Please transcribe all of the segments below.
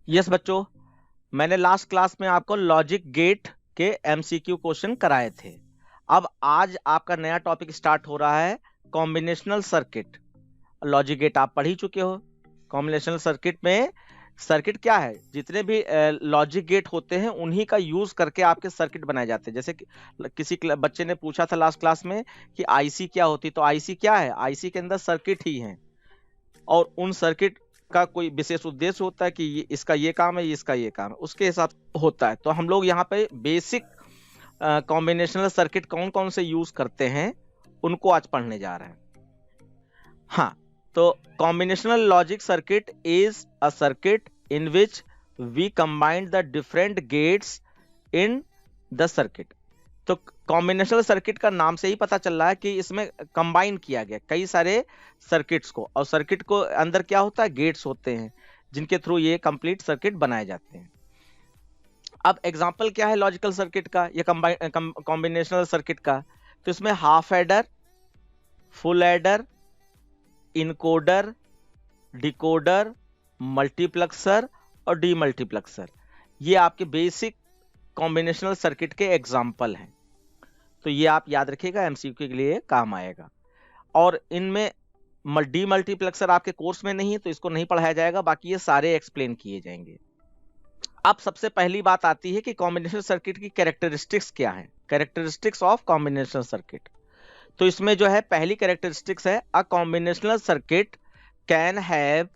Yes बच्चों, मैंने last class में आपको लॉजिक गेट के एमसीक्यू क्वेश्चन कराए थे। अब आज आपका नया टॉपिक स्टार्ट हो रहा है कॉम्बिनेशनल सर्किट। लॉजिक गेट आप पढ़ ही चुके हो। कॉम्बिनेशनल सर्किट में सर्किट क्या है, जितने भी लॉजिक गेट होते हैं उन्हीं का यूज करके आपके सर्किट बनाए जाते हैं। जैसे कि किसी बच्चे ने पूछा था लास्ट क्लास में कि आईसी क्या होती, तो आईसी क्या है, आईसी के अंदर सर्किट ही है और उन सर्किट का कोई विशेष उद्देश्य होता है कि इसका ये काम है, इसका ये काम है, उसके हिसाब होता है। तो हम लोग यहाँ पे बेसिक कॉम्बिनेशनल सर्किट कौन कौन से यूज करते हैं उनको आज पढ़ने जा रहे हैं। हाँ, तो combinational logic circuit is a circuit in which we combine the different gates in the circuit. तो कॉम्बिनेशनल सर्किट का नाम से ही पता चल रहा है कि इसमें कंबाइन किया गया कई सारे सर्किट्स को, और सर्किट को अंदर क्या होता है, गेट्स होते हैं जिनके थ्रू ये कंप्लीट सर्किट बनाए जाते हैं। अब एग्जांपल क्या है लॉजिकल सर्किट का या कॉम्बिनेशनल सर्किट का, तो इसमें half adder, full adder, encoder, decoder, multiplexer और डीमल्टीप्लेक्सर, ये आपके बेसिक कॉम्बिनेशनल सर्किट के एग्जाम्पल हैं। तो ये आप याद रखिएगा, एमसीक्यू के लिए काम आएगा। और इनमें डीमल्टीप्लेक्सर आपके कोर्स में नहीं है तो इसको नहीं पढ़ाया जाएगा, बाकी ये सारे एक्सप्लेन किए जाएंगे। अब सबसे पहली बात आती है कि कॉम्बिनेशन सर्किट की कैरेक्टरिस्टिक्स क्या है, कैरेक्टरिस्टिक्स ऑफ कॉम्बिनेशन सर्किट। तो इसमें जो है पहली कैरेक्टरिस्टिक्स है, a combinational circuit can have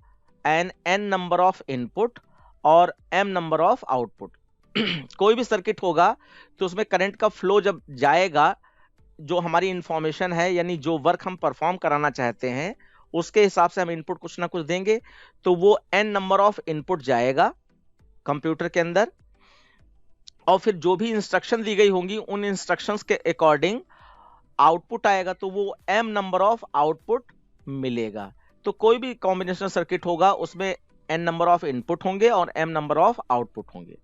an n number of input और एम नंबर ऑफ आउटपुट। कोई भी सर्किट होगा तो उसमें करंट का फ्लो जब जाएगा, जो हमारी इंफॉर्मेशन है यानी जो वर्क हम परफॉर्म कराना चाहते हैं उसके हिसाब से हम इनपुट कुछ ना कुछ देंगे, तो वो एन नंबर ऑफ इनपुट जाएगा कंप्यूटर के अंदर, और फिर जो भी इंस्ट्रक्शन दी गई होंगी उन इंस्ट्रक्शंस के अकॉर्डिंग आउटपुट आएगा, तो वो एम नंबर ऑफ आउटपुट मिलेगा। तो कोई भी कॉम्बिनेशनल सर्किट होगा उसमें एन नंबर ऑफ इनपुट होंगे और एम नंबर ऑफ आउटपुट होंगे।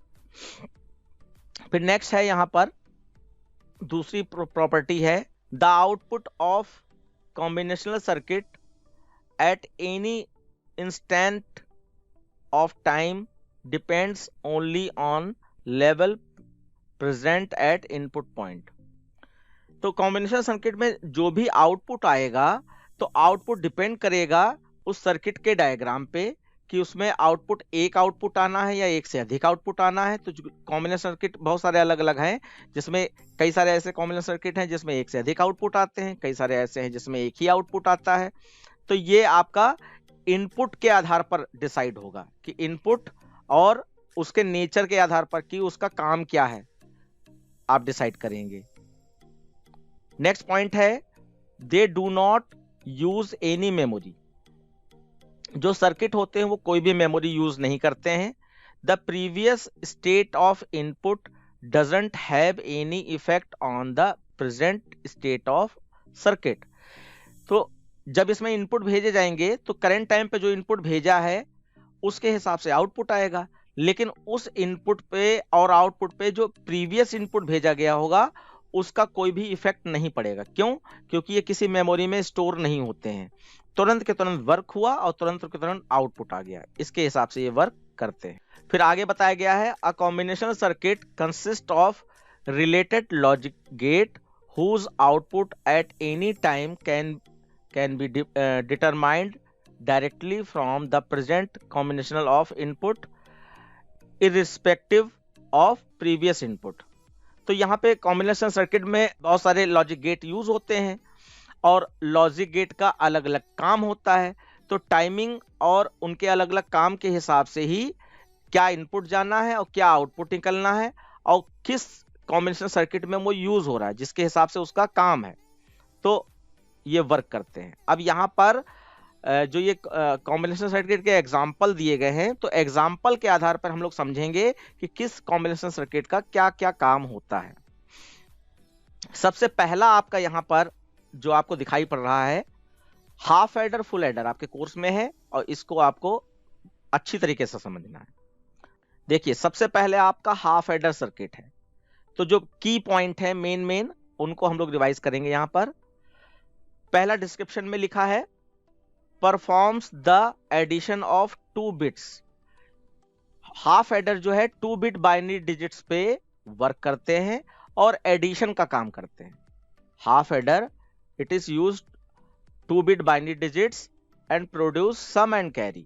फिर नेक्स्ट है यहां पर दूसरी प्रॉपर्टी है, the output of combinational circuit at any instant of time depends only on level present at input point. तो कॉम्बिनेशन सर्किट में जो भी आउटपुट आएगा तो आउटपुट डिपेंड करेगा उस सर्किट के डायग्राम पे कि उसमें आउटपुट एक आउटपुट आना है या एक से अधिक आउटपुट आना है। तो कॉम्बिनेशन सर्किट बहुत सारे अलग अलग हैं, जिसमें कई सारे ऐसे कॉम्बिनेशन सर्किट हैं जिसमें एक से अधिक आउटपुट आते हैं, कई सारे ऐसे हैं जिसमें एक ही आउटपुट आता है। तो ये आपका इनपुट के आधार पर डिसाइड होगा कि इनपुट और उसके नेचर के आधार पर कि उसका काम क्या है आप डिसाइड करेंगे। नेक्स्ट पॉइंट है, they do not use any memory. जो सर्किट होते हैं वो कोई भी मेमोरी यूज नहीं करते हैं। The previous state of input doesn't have any effect on the present state of circuit. तो जब इसमें इनपुट भेजे जाएंगे तो करंट टाइम पे जो इनपुट भेजा है उसके हिसाब से आउटपुट आएगा, लेकिन उस इनपुट पे और आउटपुट पे जो प्रीवियस इनपुट भेजा गया होगा उसका कोई भी इफेक्ट नहीं पड़ेगा। क्यों? क्योंकि ये किसी मेमोरी में स्टोर नहीं होते हैं, तुरंत के तुरंत वर्क हुआ और तुरंत के तुरंत आउटपुट आ गया, इसके हिसाब से ये वर्क करते हैं। फिर आगे बताया गया है, a combinational circuit consist of related logic gate whose output at any time can be determined directly from the present combinational of input irrespective of previous input। तो यहाँ पे कॉम्बिनेशन सर्किट में बहुत सारे लॉजिक गेट यूज होते हैं और logic gate का अलग अलग काम होता है। तो टाइमिंग और उनके अलग अलग काम के हिसाब से ही क्या इनपुट जाना है और क्या आउटपुट निकलना है और किस कॉम्बिनेशन सर्किट में वो यूज हो रहा है जिसके हिसाब से उसका काम है, तो ये वर्क करते हैं। अब यहाँ पर जो ये कॉम्बिनेशन सर्किट के एग्जाम्पल दिए गए हैं, तो एग्जाम्पल के आधार पर हम लोग समझेंगे कि किस कॉम्बिनेशन सर्किट का क्या क्या काम होता है। सबसे पहला आपका यहाँ पर जो आपको दिखाई पड़ रहा है, हाफ एडर फुल एडर आपके कोर्स में है और इसको आपको अच्छी तरीके से समझना है। देखिए, सबसे पहले आपका हाफ एडर सर्किट है, तो जो की पॉइंट है मेन उनको हम लोग रिवाइज करेंगे। यहां पर पहला डिस्क्रिप्शन में लिखा है, performs the addition of 2 bits. Half adder जो है 2 बिट बाइनरी डिजिट्स पे वर्क करते हैं और एडिशन का काम करते हैं। Half adder it is used 2 bit binary digits and produce sum and carry.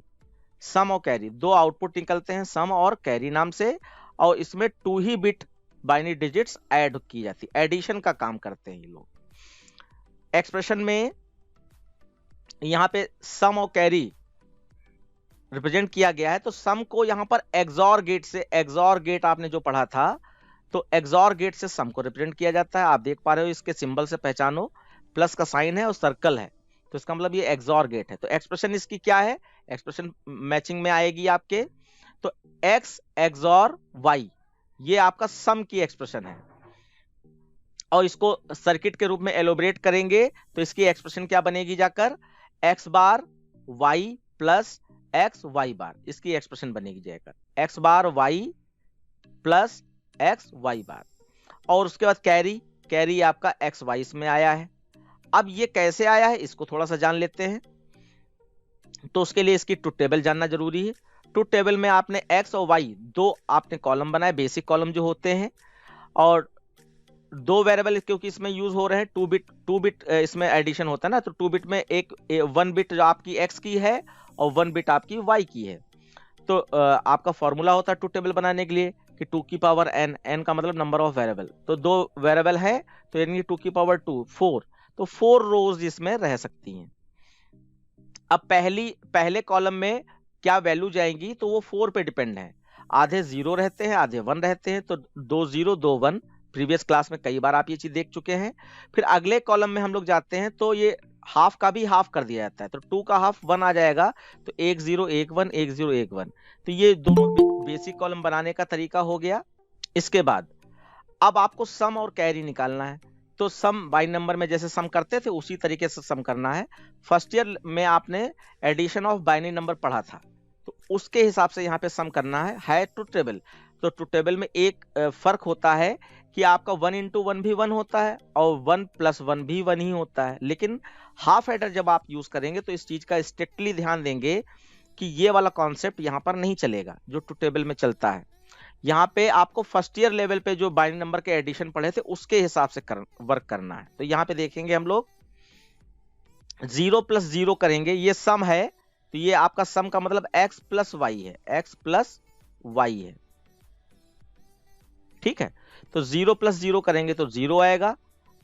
Sum और कैरी दो आउटपुट निकलते हैं, सम और कैरी नाम से, और इसमें 2 ही बिट बाइनरी डिजिट्स ऐड की जाती है, एडिशन का काम करते हैं ये लोग। एक्सप्रेशन में यहां पे सम और कैरी रिप्रेजेंट किया गया है, तो सम को यहां पर एक्सॉर गेट से, एक्सॉर गेट आपने जो पढ़ा था, तो एक्सॉर गेट से सम को रिप्रेजेंट किया जाता है। आप देख पा रहे हो इसके सिंबल से पहचानो, प्लस का साइन है और सर्कल है, तो इसका मतलब ये एक्सॉर गेट है। तो एक्सप्रेशन इसकी क्या है, एक्सप्रेशन मैचिंग में आएगी आपके, तो x एक्सॉर y, ये आपका सम की एक्सप्रेशन है। और इसको सर्किट के रूप में एलोबरेट करेंगे तो इसकी एक्सप्रेशन क्या बनेगी, जाकर x बार y प्लस x y बार, इसकी एक्सप्रेशन बनेगी जाकर x बार y प्लस x y बार। और उसके बाद कैरी, कैरी आपका x y इसमें आया है। अब ये कैसे आया है इसको थोड़ा सा जान लेते हैं, तो उसके लिए इसकी ट्रुथ टेबल जानना जरूरी है। ट्रुथ टेबल में आपने x और y दो आपने कॉलम बनाए, बेसिक कॉलम जो होते हैं, और दो वेरिएबल क्योंकि इसमें यूज हो रहे हैं, 2 बिट इसमें एडिशन होता है ना, तो 2 बिट में 1 बिट जो आपकी x की है और 1 बिट आपकी y की है। तो आपका फॉर्मूला होता है ट्रुथ टेबल बनाने के लिए कि 2 की पावर n, n का मतलब नंबर ऑफ वेरिएबल, तो दो वेरिएबल है तो यानी 2 की पावर 2 4, तो 4 रोज इसमें रह सकती हैं। अब पहले कॉलम में क्या वैल्यू जाएंगी, तो वो 4 पे डिपेंड है, आधे 0 रहते हैं आधे 1 रहते हैं, तो 2 0 2 1, प्रीवियस क्लास में कई बार आप ये चीज देख चुके हैं। फिर अगले कॉलम में हम लोग जाते हैं तो ये हाफ का भी हाफ कर दिया जाता है, तो 2 का हाफ 1 आ जाएगा, तो 1 0 1 1 1 0 1 1, तो ये दोनों बेसिक कॉलम बनाने का तरीका हो गया। इसके बाद अब आपको सम और कैरी निकालना है, तो सम बाई नंबर में जैसे सम करते थे उसी तरीके से सम करना है। फर्स्ट ईयर में आपने एडिशन ऑफ बाइनरी नंबर पढ़ा था, तो उसके हिसाब से यहाँ पे सम करना है ट्रुथ टेबल। तो ट्रुथ टेबल में एक फर्क होता है कि आपका 1 into 1 भी 1 होता है और 1 + 1 भी 1 ही होता है, लेकिन हाफ एडर जब आप यूज करेंगे तो इस चीज का स्ट्रिक्टली ध्यान देंगे कि ये वाला कॉन्सेप्ट यहाँ पर नहीं चलेगा जो ट्रुथ टेबल में चलता है। यहाँ पे आपको फर्स्ट ईयर लेवल पे जो बाइनरी नंबर के एडिशन पढ़े थे उसके हिसाब से वर्क करना है। तो यहाँ पे देखेंगे हम लोग 0 + 0 करेंगे, ये सम है, तो ये आपका सम का मतलब x + y है, x + y है, ठीक है। तो 0 + 0 करेंगे तो 0 आएगा।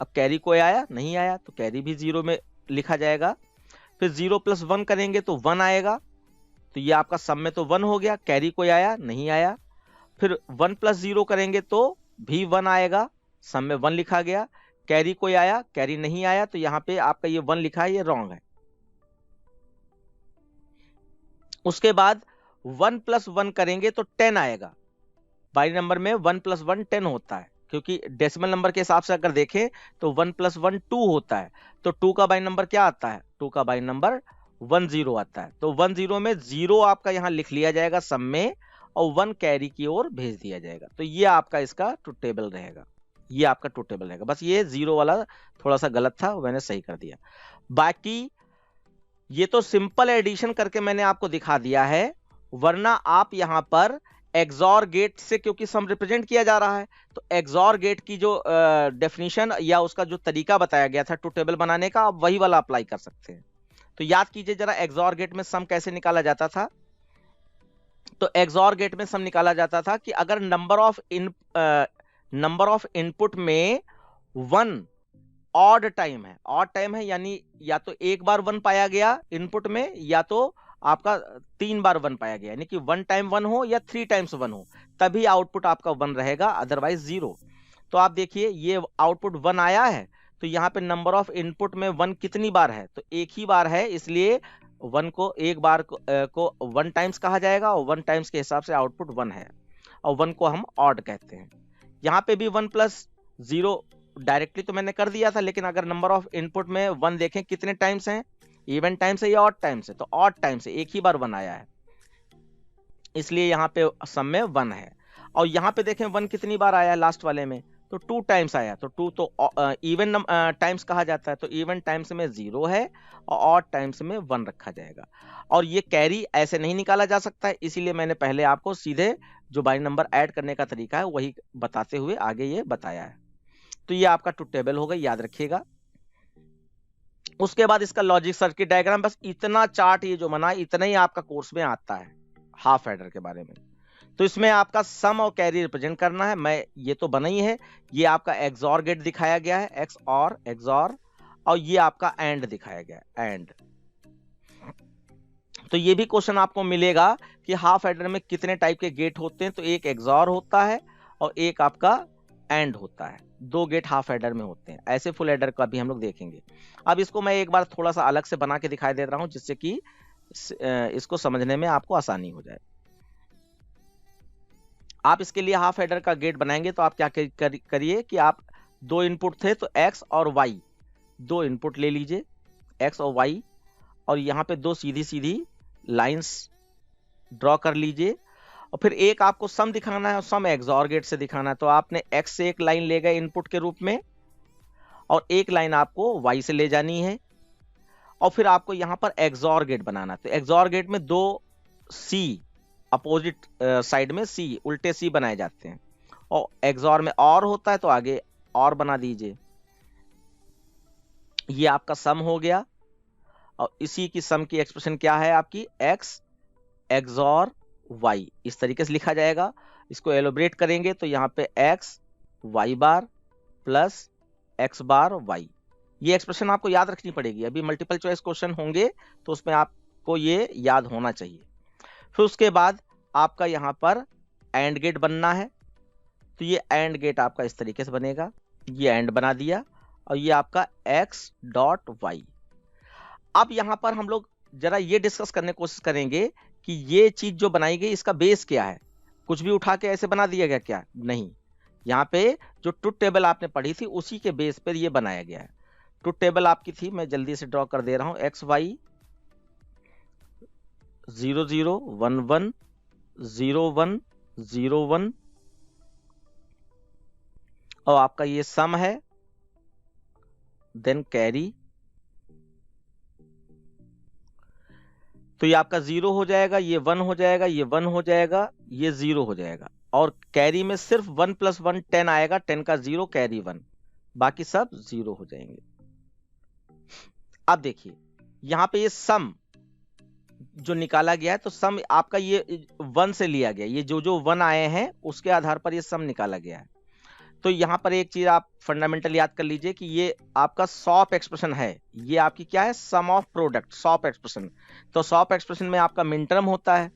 अब कैरी कोई आया नहीं आया, तो कैरी भी 0 में लिखा जाएगा। फिर 0 + 1 करेंगे तो 1 आएगा, तो ये आपका सम में तो 1 हो गया, कैरी कोई आया नहीं आया। फिर 1 + 0 करेंगे तो भी 1 आएगा, सम में 1 लिखा गया। कैरी कोई आया, कैरी नहीं आया, तो यहाँ पे आपका ये 1 लिखा है, ये रॉन्ग है। उसके बाद 1 + 1 करेंगे तो 10 आएगा। बाइनरी नंबर में 1 + 1 10 होता है, क्योंकि डेसिमल नंबर के हिसाब से अगर देखें तो 1 + 1 2 होता है, तो 2 का बाइनरी नंबर क्या आता है, 2 का बाइनरी नंबर 1 0 आता है। तो 1 0 में 0 आपका यहाँ लिख लिया जाएगा सम में, और 1 कैरी की ओर भेज दिया जाएगा। तो ये आपका इसका ट्रुथ टेबल रहेगा, ये आपका ट्रुथ टेबल रहेगा। बस ये 0 वाला थोड़ा सा गलत था, मैंने सही कर दिया। बाकी ये तो सिंपल एडिशन करके मैंने आपको दिखा दिया है, वरना आप यहाँ पर एक्सॉर गेट से, क्योंकि सम रिप्रेजेंट किया जा रहा है, तो एक्सॉर गेट की जो डेफिनेशन या उसका जो तरीका बताया गया था ट्रुथ टेबल बनाने का, आप वही वाला अप्लाई कर सकते हैं। तो याद कीजिए जरा एक्सॉर गेट में सम कैसे निकाला जाता था। तो एक्सॉर गेट में सम निकाला जाता था कि अगर नंबर ऑफ इनपुट में 1 ऑड टाइम है, ऑड टाइम है यानी या तो एक बार 1 पाया गया इनपुट में, या तो आपका 3 बार 1 पाया गया, यानी कि 1 टाइम 1 हो या 3 टाइम्स 1 हो, तभी आउटपुट आपका 1 रहेगा, अदरवाइज 0। तो आप देखिए ये आउटपुट 1 आया है, तो यहाँ पे नंबर ऑफ इनपुट में 1 कितनी बार है, तो एक ही बार है, इसलिए 1 को एक बार को 1 टाइम्स कहा जाएगा, और 1 टाइम्स के हिसाब से आउटपुट 1 है, और 1 को हम ऑड कहते हैं। यहाँ पे भी 1 + 0 डायरेक्टली तो मैंने कर दिया था, लेकिन अगर नंबर ऑफ इनपुट में 1 देखें कितने टाइम्स हैं, इवन टाइम्स है या ऑड टाइम्स है, तो ऑड टाइम्स है, एक ही बार 1 आया है, इसलिए यहाँ पे सम में 1 है। और यहाँ पे देखें 1 कितनी बार आया है लास्ट वाले में, तो 2 टाइम्स आया, तो 2 तो इवन टाइम्स कहा जाता है, तो इवन टाइम्स में 0 है और ऑड टाइम्स में 1 रखा जाएगा। और ये कैरी ऐसे नहीं निकाला जा सकता है, इसीलिए मैंने पहले आपको सीधे जो बाइनरी नंबर ऐड करने का तरीका है वही बताते हुए आगे ये बताया है। तो ये आपका ट्रुथ टेबल हो गई, याद रखिएगा। उसके बाद इसका लॉजिक सर्किट डायग्राम, बस इतना चार्ट ये जो बना इतना ही आपका कोर्स में आता है हाफ एडर के बारे में। तो इसमें आपका सम और कैरी रिप्रेजेंट करना है, मैं ये तो बना ही है। ये आपका एक्सॉर गेट दिखाया गया है, एक्स और एक्सॉर, और ये आपका एंड दिखाया गया है, एंड। तो ये भी क्वेश्चन आपको मिलेगा कि हाफ एडर में कितने टाइप के गेट होते हैं, तो एक एक्सॉर होता है और एक आपका एंड होता है, 2 गेट हाफ एडर में होते हैं। ऐसे फुल एडर का भी हम लोग देखेंगे। अब इसको मैं एक बार थोड़ा सा अलग से बना के दिखाई दे रहा हूं, जिससे कि इसको समझने में आपको आसानी हो जाए। आप इसके लिए हाफ एडर का गेट बनाएंगे तो आप क्या करिए कि आप 2 इनपुट थे तो x और y 2 इनपुट ले लीजिए, x और y, और यहाँ पे 2 सीधी सीधी लाइंस ड्रॉ कर लीजिए। और फिर एक आपको सम दिखाना है और सम एक्सॉर गेट से दिखाना है, तो आपने x से एक लाइन ले गए इनपुट के रूप में और एक लाइन आपको y से ले जानी है, और फिर आपको यहाँ पर एक्सॉर गेट बनाना है। तो एक्सॉर गेट में 2 C अपोजिट साइड में C उल्टे C बनाए जाते हैं, और एक्सॉर में और होता है तो आगे और बना दीजिए। ये आपका सम हो गया, और इसी की सम की एक्सप्रेशन क्या है आपकी, x एक्सॉर y, इस तरीके से लिखा जाएगा। इसको एलोबरेट करेंगे तो यहाँ पे x y बार प्लस x बार y, ये एक्सप्रेशन आपको याद रखनी पड़ेगी। अभी मल्टीपल चॉइस क्वेश्चन होंगे तो उसमें आपको ये याद होना चाहिए। फिर उसके बाद आपका यहाँ पर एंड गेट बनना है, तो ये एंड गेट आपका इस तरीके से बनेगा, ये एंड बना दिया, और ये आपका x डॉट y। अब यहाँ पर हम लोग जरा ये डिस्कस करने की कोशिश करेंगे कि ये चीज जो बनाई गई इसका बेस क्या है। कुछ भी उठा के ऐसे बना दिया गया क्या, नहीं। यहाँ पे जो ट्रुथ टेबल आपने पढ़ी थी उसी के बेस पर ये बनाया गया है। ट्रुथ टेबल आपकी थी, मैं जल्दी से ड्रॉ कर दे रहा हूं, एक्स वाई 0 0 1 1 0 1 0 1, और आपका ये सम है, देन कैरी, तो ये आपका 0 हो जाएगा, ये 1 हो जाएगा, ये 1 हो जाएगा, ये 0 हो जाएगा, और कैरी में सिर्फ 1 + 1 10 आएगा, 10 का 0 कैरी 1, बाकी सब 0 हो जाएंगे। अब देखिए यहां पे ये सम जो निकाला गया है, तो सम आपका ये 1 से लिया गया, ये जो 1 आए हैं उसके आधार पर ये सम निकाला गया है। तो यहां पर एक चीज आप फंडामेंटल याद कर लीजिए कि ये आपका सॉप एक्सप्रेशन है, ये आपकी क्या है, सम ऑफ प्रोडक्ट, सॉप एक्सप्रेशन। तो सॉप एक्सप्रेशन में आपका मिन टर्म होता है,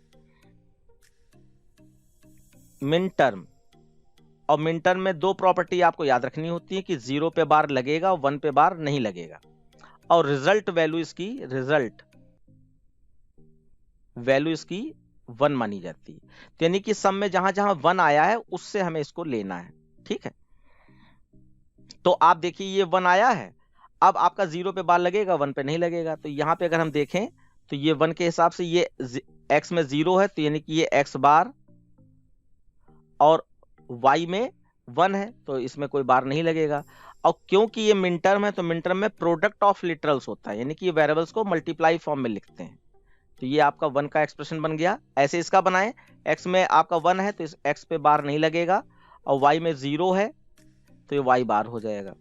मिन टर्म, और मिन टर्म में 2 प्रॉपर्टी आपको याद रखनी होती है कि 0 पे बार लगेगा और 1 पे बार नहीं लगेगा, और रिजल्ट वैल्यू इसकी, रिजल्ट वैल्यू इसकी 1 मानी जाती है। तो यानी कि सम में जहां जहां 1 आया है उससे हमें इसको लेना है, ठीक है। तो आप देखिए ये 1 आया है, अब आपका 0 पे बार लगेगा, 1 पे नहीं लगेगा। तो यहाँ पे अगर हम देखें तो ये 1 के हिसाब से ये x में 0 है, तो यानी कि ये x बार, और y में 1 है तो इसमें कोई बार नहीं लगेगा। और क्योंकि ये मिन टर्म है तो मिन टर्म में प्रोडक्ट ऑफ लिटरल्स होता है, यानी कि ये वेरिएबल्स को मल्टीप्लाई फॉर्म में लिखते हैं। तो ये आपका 1 का एक्सप्रेशन बन गया। ऐसे इसका बनाएं, x में आपका 1 है तो इस x पे बार नहीं लगेगा, और y में 0 है तो ये y बार हो जाएगा।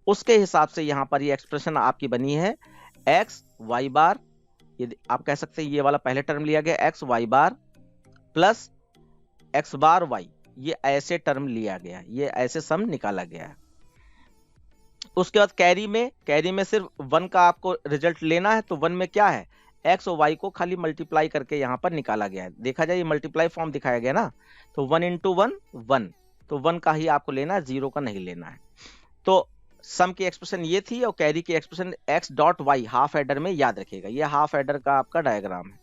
उसके हिसाब से यहाँ पर ये एक्सप्रेशन आपकी बनी है x y बार, ये आप कह सकते हैं ये वाला पहले टर्म लिया गया x y बार प्लस x बार y, ये ऐसे टर्म लिया गया, ये ऐसे सम निकाला गया है। उसके बाद कैरी में सिर्फ 1 का आपको रिजल्ट लेना है, तो 1 में क्या है, x और y को खाली मल्टीप्लाई करके यहाँ पर निकाला गया है। देखा जाए ये मल्टीप्लाई फॉर्म दिखाया गया ना, तो 1 × 1 1, तो 1 का ही आपको लेना है, 0 का नहीं लेना है। तो सम की एक्सप्रेशन ये थी, और कैरी की expression x dot y half adder में याद रखिएगा। ये हाफ एडर का आपका डायग्राम है,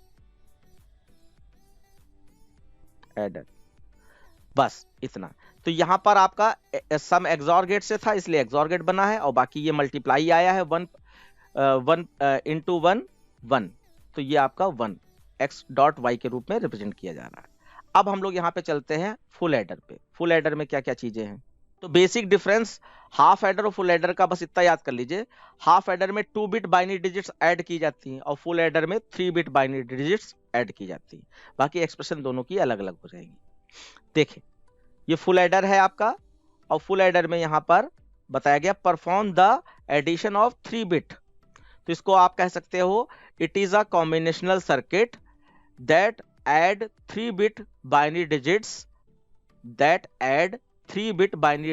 एडर, बस इतना। तो यहां पर आपका सम एक्सॉर गेट से था इसलिए एक्सॉर गेट बना है, और बाकी ये मल्टीप्लाई आया है 1 × 1 1, तो ये आपका 1 x डॉट वाई के रूप में रिप्रेजेंट किया जा रहा है। अब हम लोग यहाँ पे चलते हैं फुल एडर पे। फुल एडर में क्या क्या चीजें हैं, तो बेसिक डिफरेंस हाफ एडर और फुल एडर का बस इतना याद कर लीजिए। हाफ एडर में 2 बिट बाइनरी डिजिट्स ऐड की जाती हैं और फुल एडर में 3 बिट बाइनरी डिजिट्स ऐड की जाती हैं। बाकी एक्सप्रेशन दोनों की अलग अलग हो जाएगी। देखिए ये फुल एडर है आपका, और फुल एडर में यहां पर बताया गया perform the addition of 3 bit. तो इसको आप कह सकते हो it is a combinational circuit that add 3 bit binary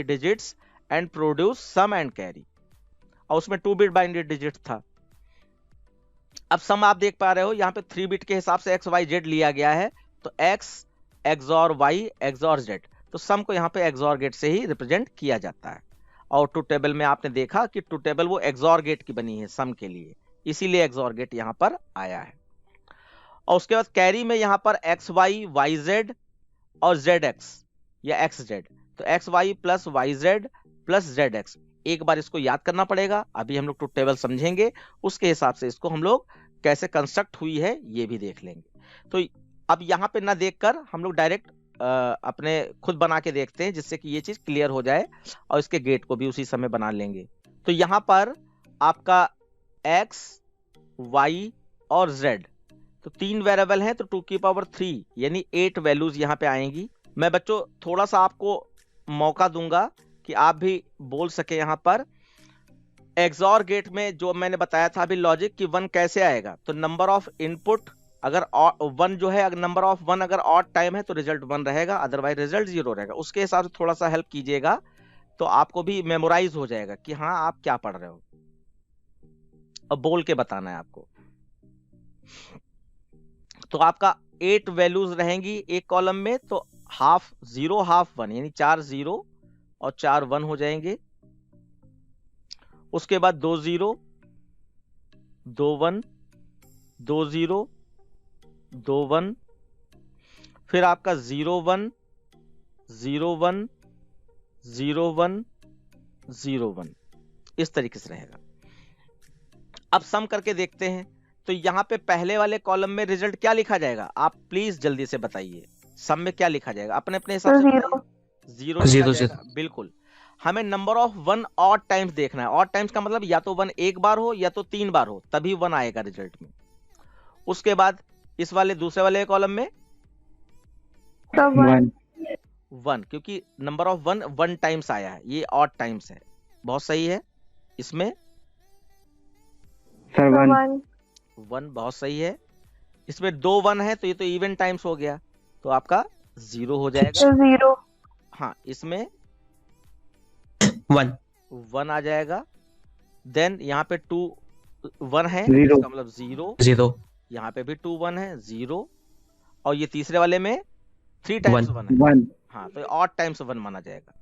digits and produce sum and carry. और उसमें 2 बिट बाइनरी डिजिट था। अब सम आप देख पा रहे हो यहाँ पे 3 बिट के हिसाब से एक्स वाई जेड लिया गया है, तो x xor y xor z, तो सम को यहाँ पे एक्सॉर गेट से ही रिप्रेजेंट किया जाता है। और ट्रू टेबल में आपने देखा कि ट्रू टेबल वो एक्सॉर गेट की बनी है सम के लिए, इसीलिए एक्सॉर गेट यहाँ पर आया है। और उसके बाद कैरी में यहाँ पर एक्स वाई वाई जेड और जेड एक्स या एक्स जेड, तो x y plus y z plus z x. एक बार इसको याद करना पड़ेगा, अभी हम लोग ट्रूथ टेबल समझेंगे, उसके हिसाब से इसको हम लोग कैसे कंस्ट्रक्ट हुई है ये भी देख लेंगे। तो अब यहाँ पे ना देखकर हम लोग डायरेक्ट अपने खुद बना के देखते हैं, जिससे कि ये चीज क्लियर हो जाए, और इसके गेट को भी उसी समय बना लेंगे। तो यहाँ पर आपका x, y और z, तो 3 वेरिएबल हैं, तो 2 की पावर 3 यानी 8 वैल्यूज यहाँ पे आएंगी। मैं बच्चों थोड़ा सा आपको मौका दूंगा कि आप भी बोल सके यहाँ पर। एक्सॉर गेट में जो मैंने बताया था अभी लॉजिक कि 1 कैसे आएगा, तो नंबर ऑफ इनपुट अगर 1 जो है, नंबर ऑफ 1 अगर ऑड टाइम है तो रिजल्ट 1 रहेगा, अदरवाइज रिजल्ट 0 रहेगा। उसके हिसाब से थोड़ा सा हेल्प कीजिएगा तो आपको भी मेमोराइज हो जाएगा कि हाँ आप क्या पढ़ रहे हो, अब बोल के बताना है आपको। तो आपका 8 वैल्यूज रहेंगी एक कॉलम में, तो हाफ 0 हाफ 1 यानी 4 0 और 4 1 हो जाएंगे। उसके बाद 2 0 2 1 2 0 2 1, फिर आपका 0 1 0 1 0 1 0 1, इस तरीके से रहेगा। अब सम करके देखते हैं, तो यहां पे पहले वाले कॉलम में रिजल्ट क्या लिखा जाएगा, आप प्लीज जल्दी से बताइए। सम में क्या लिखा जाएगा अपने अपने हिसाब से? 0 लिखा जाएगा, बिल्कुल। हमें नंबर ऑफ 1 ऑड टाइम्स देखना है। ऑड टाइम्स का मतलब या तो 1 एक बार हो या तो 3 बार हो, तभी 1 आएगा रिजल्ट में। उसके बाद इस वाले दूसरे वाले कॉलम में 1, क्योंकि नंबर ऑफ 1 टाइम्स आया है, ये ऑड टाइम्स है, बहुत सही है। इसमें 1 बहुत सही है। इसमें 2 1 है, तो ये तो इवन टाइम्स हो गया, तो आपका 0 हो जाएगा। 0। हाँ, इसमें 1 आ जाएगा। देन यहाँ पे 2 1 है, इसका मतलब 0। यहाँ पे भी 2 1 है, 0। और ये तीसरे वाले में 3 टाइम्स 1 है, हाँ, तो ऑड टाइम्स 1 माना जाएगा।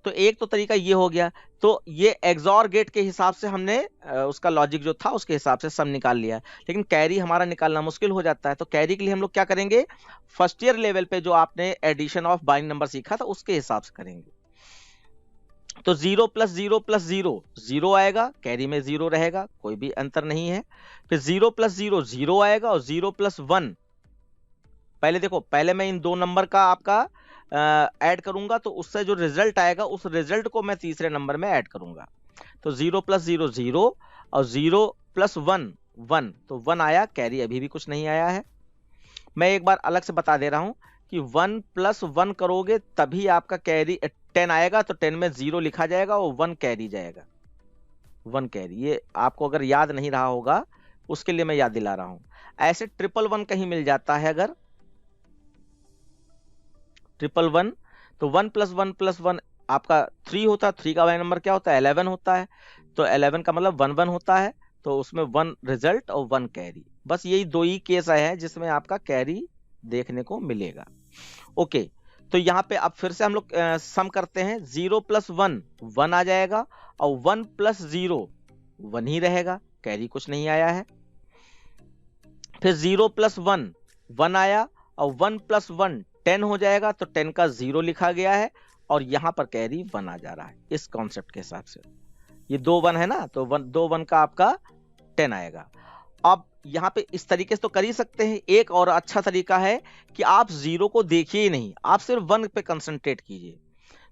तो एक तो तरीका ये हो गया। तो ये एक्सॉर गेट के हिसाब से हमने उसका लॉजिक जो था उसके हिसाब से सम निकाल लिया है, लेकिन कैरी हमारा निकालना मुश्किल हो जाता है। तो कैरी के लिए हम लोग क्या करेंगे, फर्स्ट ईयर लेवल पे जो आपने एडिशन ऑफ बाइनरी नंबर सीखा था उसके हिसाब से करेंगे। तो 0 + 0 + 0 0 आएगा, कैरी में 0 रहेगा, कोई भी अंतर नहीं है। फिर 0 + 0 0 आएगा, और 0 + 1, पहले देखो, पहले मैं इन 2 नंबर का आपका ऐड करूंगा, तो उससे जो रिजल्ट आएगा उस रिजल्ट को मैं तीसरे नंबर में ऐड करूंगा। तो 0 + 0 0 और 0 + 1 1, तो 1 आया, कैरी अभी भी कुछ नहीं आया है। मैं एक बार अलग से बता दे रहा हूं कि 1 + 1 करोगे तभी आपका कैरी 10 आएगा, तो 10 में 0 लिखा जाएगा और 1 कैरी जाएगा, 1 कैरी। ये आपको अगर याद नहीं रहा होगा उसके लिए मैं याद दिला रहा हूं। ऐसे 1 कहीं मिल जाता है, अगर 1 तो 1 + 1 + 1 आपका 3 होता है। 3 का वाई नंबर क्या होता है, 11 होता है। तो 11 का मतलब 1 1 होता है, तो उसमें 1 रिजल्ट और 1 कैरी। बस यही 2 ही केस आए हैं जिसमें आपका कैरी देखने को मिलेगा। ओके, तो यहाँ पे अब फिर से हम लोग सम करते हैं। 0 + 1 1 आ जाएगा, और 1 + 0 1 ही रहेगा, कैरी कुछ नहीं आया है। फिर 0 + 1 1 आया, और 1 + 1 10 हो जाएगा, तो 10 का 0 लिखा गया है, और यहां पर कैरी 1 आ जा रहा है। इस कॉन्सेप्ट के हिसाब से ये 2 1 है ना, तो 2 1 का आपका 10 आएगा। अब यहाँ पे इस तरीके से तो कर ही सकते हैं। एक और अच्छा तरीका है कि आप 0 को देखिए ही नहीं, आप सिर्फ 1 पे कंसंट्रेट कीजिए।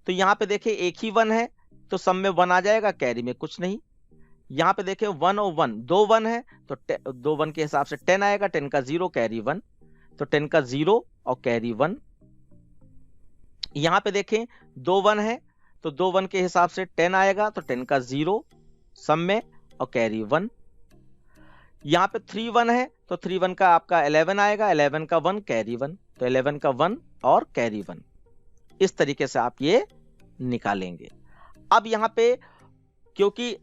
तो यहाँ पे देखें एक ही 1 है तो सम में 1 आ जाएगा, कैरी में कुछ नहीं। यहाँ पे देखें 1 और 1, दो 1 है तो दो 1 के हिसाब से 10 आएगा, 10 का 0 कैरी 1, तो 10 का 0 और कैरी 1। यहाँ पे देखें दो 1 है तो दो 1 के हिसाब से 10 आएगा, तो 10 का 0 सम में और कैरी 1। यहाँ पे 3 1 है तो 3 1 का आपका 11 आएगा, 11 का 1 कैरी 1, तो 11 का 1 और कैरी 1। इस तरीके से आप ये निकालेंगे। अब यहाँ पे क्योंकि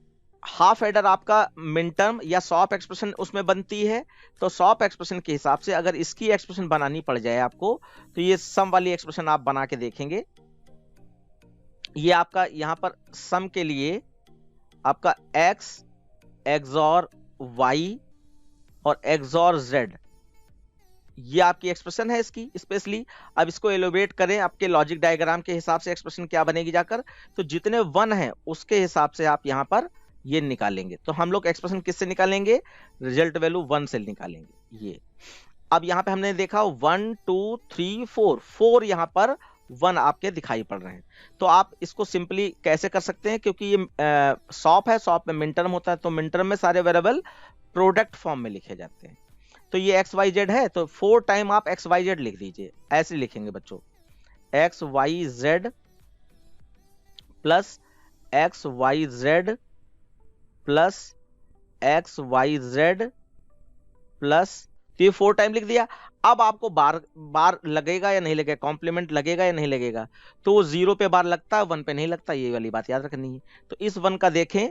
हाफ एडर आपका मिन टर्म या सॉप एक्सप्रेशन उसमें बनती है, तो सॉप एक्सप्रेशन के हिसाब से अगर इसकी एक्सप्रेशन बनानी पड़ जाए आपको, तो ये सम वाली एक्सप्रेशन आप बना के देखेंगे। ये आपका यहाँ पर सम के लिए आपका x XOR y और XOR z, ये आपकी एक्सप्रेशन है इसकी स्पेशली। अब इसको एलोबरेट करें आपके लॉजिक डायग्राम के हिसाब से एक्सप्रेशन क्या बनेगी जाकर, तो जितने 1 है उसके हिसाब से आप यहाँ पर ये निकालेंगे। तो हम लोग एक्सप्रेशन किससे निकालेंगे, रिजल्ट वैल्यू 1 से निकालेंगे ये। अब यहाँ पे हमने देखा 1 2 3 4, 4 यहाँ पर 1 आपके दिखाई पड़ रहे हैं। तो आप इसको सिंपली कैसे कर सकते हैं, क्योंकि ये सॉप है, सॉप में मिन टर्म होता है, तो मिन टर्म में सारे वेरिएबल प्रोडक्ट फॉर्म में लिखे जाते हैं। तो ये XYZ है तो 4 टाइम आप XYZ लिख दीजिए, ऐसे लिखेंगे बच्चों, XYZ plus XYZ plus XYZ plus, तो ये 4 टाइम लिख दिया। अब आपको बार लगेगा या नहीं लगेगा, कॉम्प्लीमेंट लगेगा या नहीं लगेगा, तो वो 0 पे बार लगता है, 1 पे नहीं लगता, ये वाली बात याद रखनी है। तो इस 1 का देखें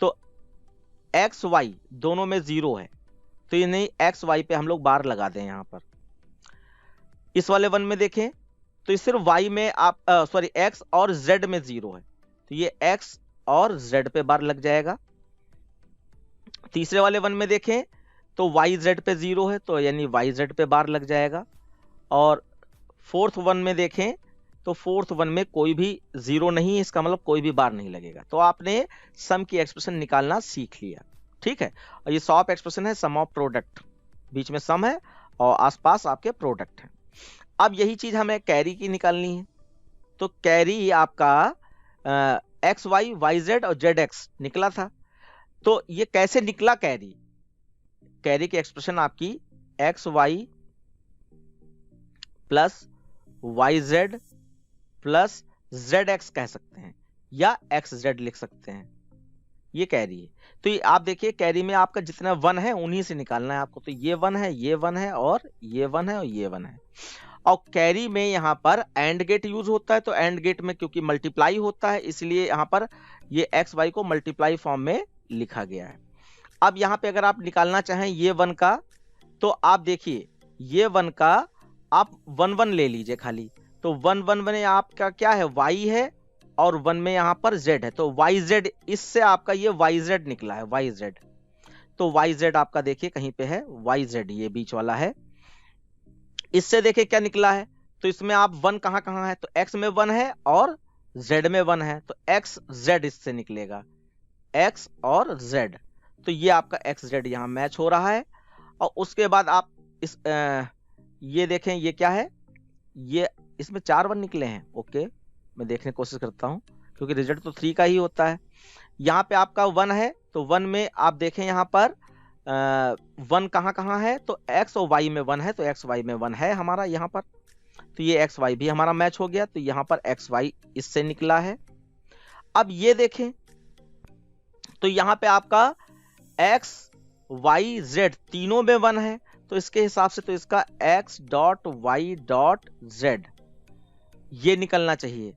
तो XY दोनों में 0 है, तो ये नहीं XY पे हम लोग बार लगा दें यहाँ पर। इस वाले 1 में देखें तो इस सिर्फ Y में आप सॉरी X और Z में 0 है, तो ये X और Z पे बार लग जाएगा। तीसरे वाले 1 में देखें तो YZ पे 0 है, तो यानी YZ पे बार लग जाएगा। और फोर्थ 1 में देखें तो फोर्थ 1 में कोई भी 0 नहीं है, इसका मतलब कोई भी बार नहीं लगेगा। तो आपने सम की एक्सप्रेशन निकालना सीख लिया, ठीक है। और ये सॉप एक्सप्रेशन है, सम ऑफ प्रोडक्ट, बीच में सम है और आसपास आपके प्रोडक्ट है। अब यही चीज हमें कैरी की निकालनी है, तो कैरी आपका XY YZ और ZX निकला था। तो ये कैसे निकला कैरी, कैरी की एक्सप्रेशन आपकी XY plus YZ plus ZX कह सकते हैं, या XZ लिख सकते हैं, ये कैरी है। तो ये आप देखिए कैरी में आपका जितना 1 है उन्हीं से निकालना है आपको। तो ये 1 है, ये 1 है और ये 1 है और ये 1 है। और कैरी में यहाँ पर एंड गेट यूज होता है, तो एंड गेट में क्योंकि मल्टीप्लाई होता है इसलिए यहाँ पर ये XY को मल्टीप्लाई फॉर्म में लिखा गया है। अब यहाँ पे अगर आप निकालना चाहें ये 1 का, तो आप देखिए ये 1 का आप 1 1 ले लीजिए खाली, तो 1 1 में आपका क्या है, Y है और 1 में यहाँ पर Z है, तो YZ, इससे आपका ये YZ निकला है, YZ। तो YZ आपका देखिए कहीं पे है, YZ ये बीच वाला है। इससे देखिए क्या निकला है, तो इसमें आप 1 कहाँ कहाँ है, तो X में 1 है और Z में 1 है, तो XZ इससे निकलेगा, X और Z। तो ये आपका XZ यहाँ मैच हो रहा है। और उसके बाद आप इस ये देखें ये क्या है, ये इसमें 4 1 निकले हैं। ओके, मैं देखने की कोशिश करता हूँ क्योंकि रिजल्ट तो 3 का ही होता है। यहाँ पे आपका 1 है, तो 1 में आप देखें यहाँ पर 1 कहाँ कहाँ है, तो X और Y में 1 है, तो XY में 1 है हमारा यहाँ पर, तो ये XY भी हमारा मैच हो गया। तो यहाँ पर XY इससे निकला है। अब ये देखें तो यहाँ पे आपका X Y Z तीनों में 1 है, तो इसके हिसाब से तो इसका X dot Y dot Z ये निकलना चाहिए,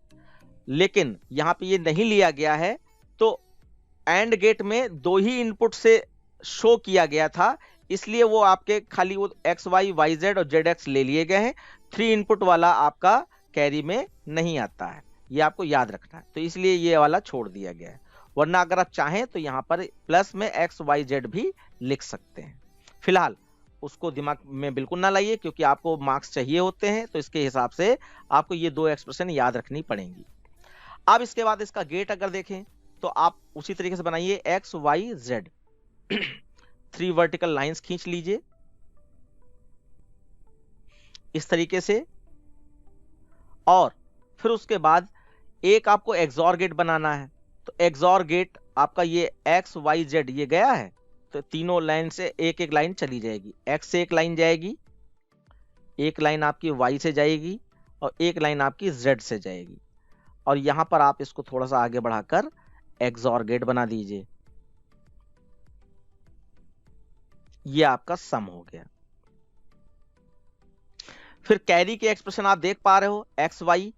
लेकिन यहाँ पे ये नहीं लिया गया है। तो एंड गेट में 2 ही इनपुट से शो किया गया था, इसलिए वो आपके खाली वो XY YZ और ZX ले लिए गए हैं। 3 इनपुट वाला आपका कैरी में नहीं आता है, ये आपको याद रखना है, तो इसलिए ये वाला छोड़ दिया गया है। वरना अगर आप चाहें तो यहाँ पर प्लस में XYZ भी लिख सकते हैं। फिलहाल उसको दिमाग में बिल्कुल ना लाइए, क्योंकि आपको मार्क्स चाहिए होते हैं, तो इसके हिसाब से आपको ये 2 एक्सप्रेशन याद रखनी पड़ेंगी। अब इसके बाद इसका गेट अगर देखें तो आप उसी तरीके से बनाइए, XYZ 3 वर्टिकल लाइंस खींच लीजिए इस तरीके से, और फिर उसके बाद एक आपको एक्सॉर गेट बनाना है, तो एक्सॉर गेट आपका ये एक्स वाई जेड ये गया है, तो तीनों लाइन से एक एक लाइन चली जाएगी। एक्स से एक लाइन जाएगी, एक लाइन आपकी वाई से जाएगी, और एक लाइन आपकी जेड से जाएगी। और यहां पर आप इसको थोड़ा सा आगे बढ़ाकर एक्सॉर गेट बना दीजिए। ये आपका सम हो गया। फिर कैरी के एक्सप्रेशन आप देख पा रहे हो, एक्स वाई,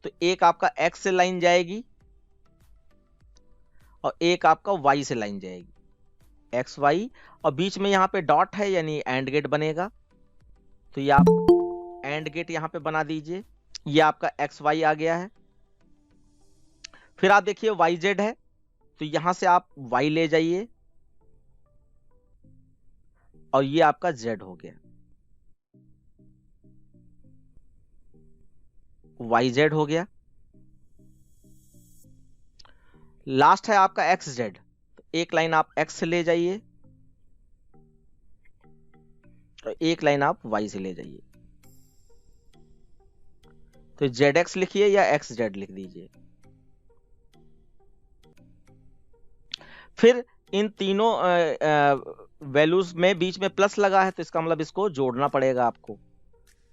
तो एक आपका एक्स से लाइन जाएगी और एक आपका वाई से लाइन जाएगी, एक्स वाई, और बीच में यहां पे डॉट है यानी एंड गेट बनेगा, तो ये आप एंड गेट यहां पे बना दीजिए। ये आपका एक्स वाई आ गया है। फिर आप देखिए वाई जेड है, तो यहां से आप वाई ले जाइए और ये आपका जेड हो गया, वाई जेड हो गया। लास्ट है आपका एक्स जेड, तो एक लाइन आप एक्स से ले जाइए और एक लाइन आप वाई से ले जाइए, तो जेड एक्स लिखिए या एक्स जेड लिख दीजिए। फिर इन तीनों वैल्यूज में बीच में प्लस लगा है, तो इसका मतलब इसको जोड़ना पड़ेगा आपको।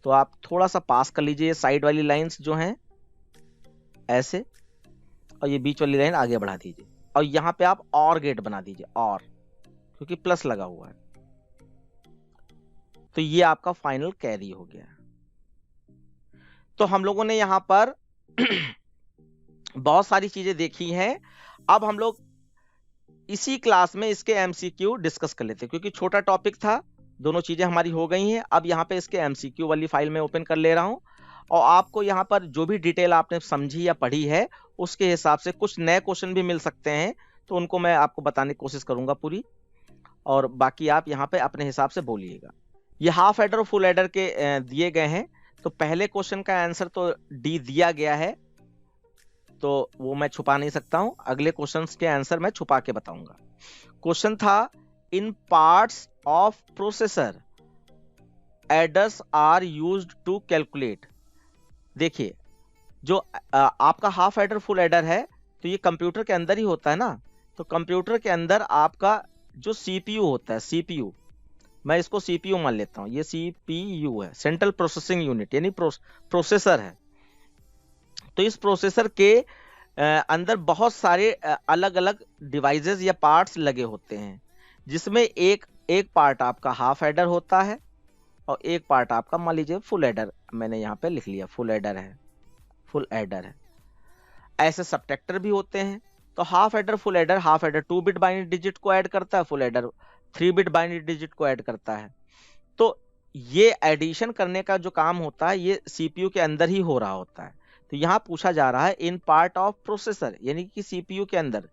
तो आप थोड़ा सा पास कर लीजिए साइड वाली लाइंस जो हैं ऐसे, और ये बीच वाली लाइन आगे बढ़ा दीजिए, और यहां पे आप और गेट बना दीजिए, और क्योंकि प्लस लगा हुआ है। तो ये आपका फाइनल कैरी हो गया। तो हम लोगों ने यहां पर बहुत सारी चीजें देखी हैं। अब हम लोग इसी क्लास में इसके एमसीक्यू डिस्कस कर लेते हैं, क्योंकि छोटा टॉपिक था, दोनों चीजें हमारी हो गई हैं। अब यहाँ पे इसके एमसीक्यू वाली फाइल में ओपन कर ले रहा हूं, और आपको यहाँ पर जो भी डिटेल आपने समझी या पढ़ी है उसके हिसाब से कुछ नए क्वेश्चन भी मिल सकते हैं, तो उनको मैं आपको बताने की कोशिश करूंगा पूरी, और बाकी आप यहाँ पे अपने हिसाब से बोलिएगा। ये हाफ एडर और फुल एडर के दिए गए हैं। तो पहले क्वेश्चन का आंसर तो डी दिया गया है, तो वो मैं छुपा नहीं सकता हूं। अगले क्वेश्चंस के आंसर मैं छुपा के बताऊंगा। क्वेश्चन था, in parts of processor adders are used to calculate. देखिए, जो आपका हाफ एडर फुल एडर है, तो ये कंप्यूटर के अंदर ही होता है ना। तो कंप्यूटर के अंदर आपका जो सीपीयू होता है, सीपीयू, मैं इसको सीपीयू मान लेता हूं, ये सीपीयू है, सेंट्रल प्रोसेसिंग यूनिट, यानी प्रोसेसर है। तो इस प्रोसेसर के अंदर बहुत सारे अलग अलग डिवाइसेस या पार्ट्स लगे होते हैं, जिसमें एक पार्ट आपका हाफ एडर होता है और एक पार्ट आपका मान लीजिए फुल एडर, मैंने यहाँ पे लिख लिया फुल एडर है, फुल एडर है। ऐसे सब्ट्रैक्टर भी होते हैं। तो half adder full adder, half adder 2 bit binary digit को ऐड करता है, full adder 3 bit binary digit को ऐड करता है। तो ये एडिशन करने का जो काम होता है ये सीपीयू के अंदर ही हो रहा होता है। तो यहां पूछा जा रहा है, इन पार्ट ऑफ प्रोसेसर, यानी कि सीपीयू के अंदर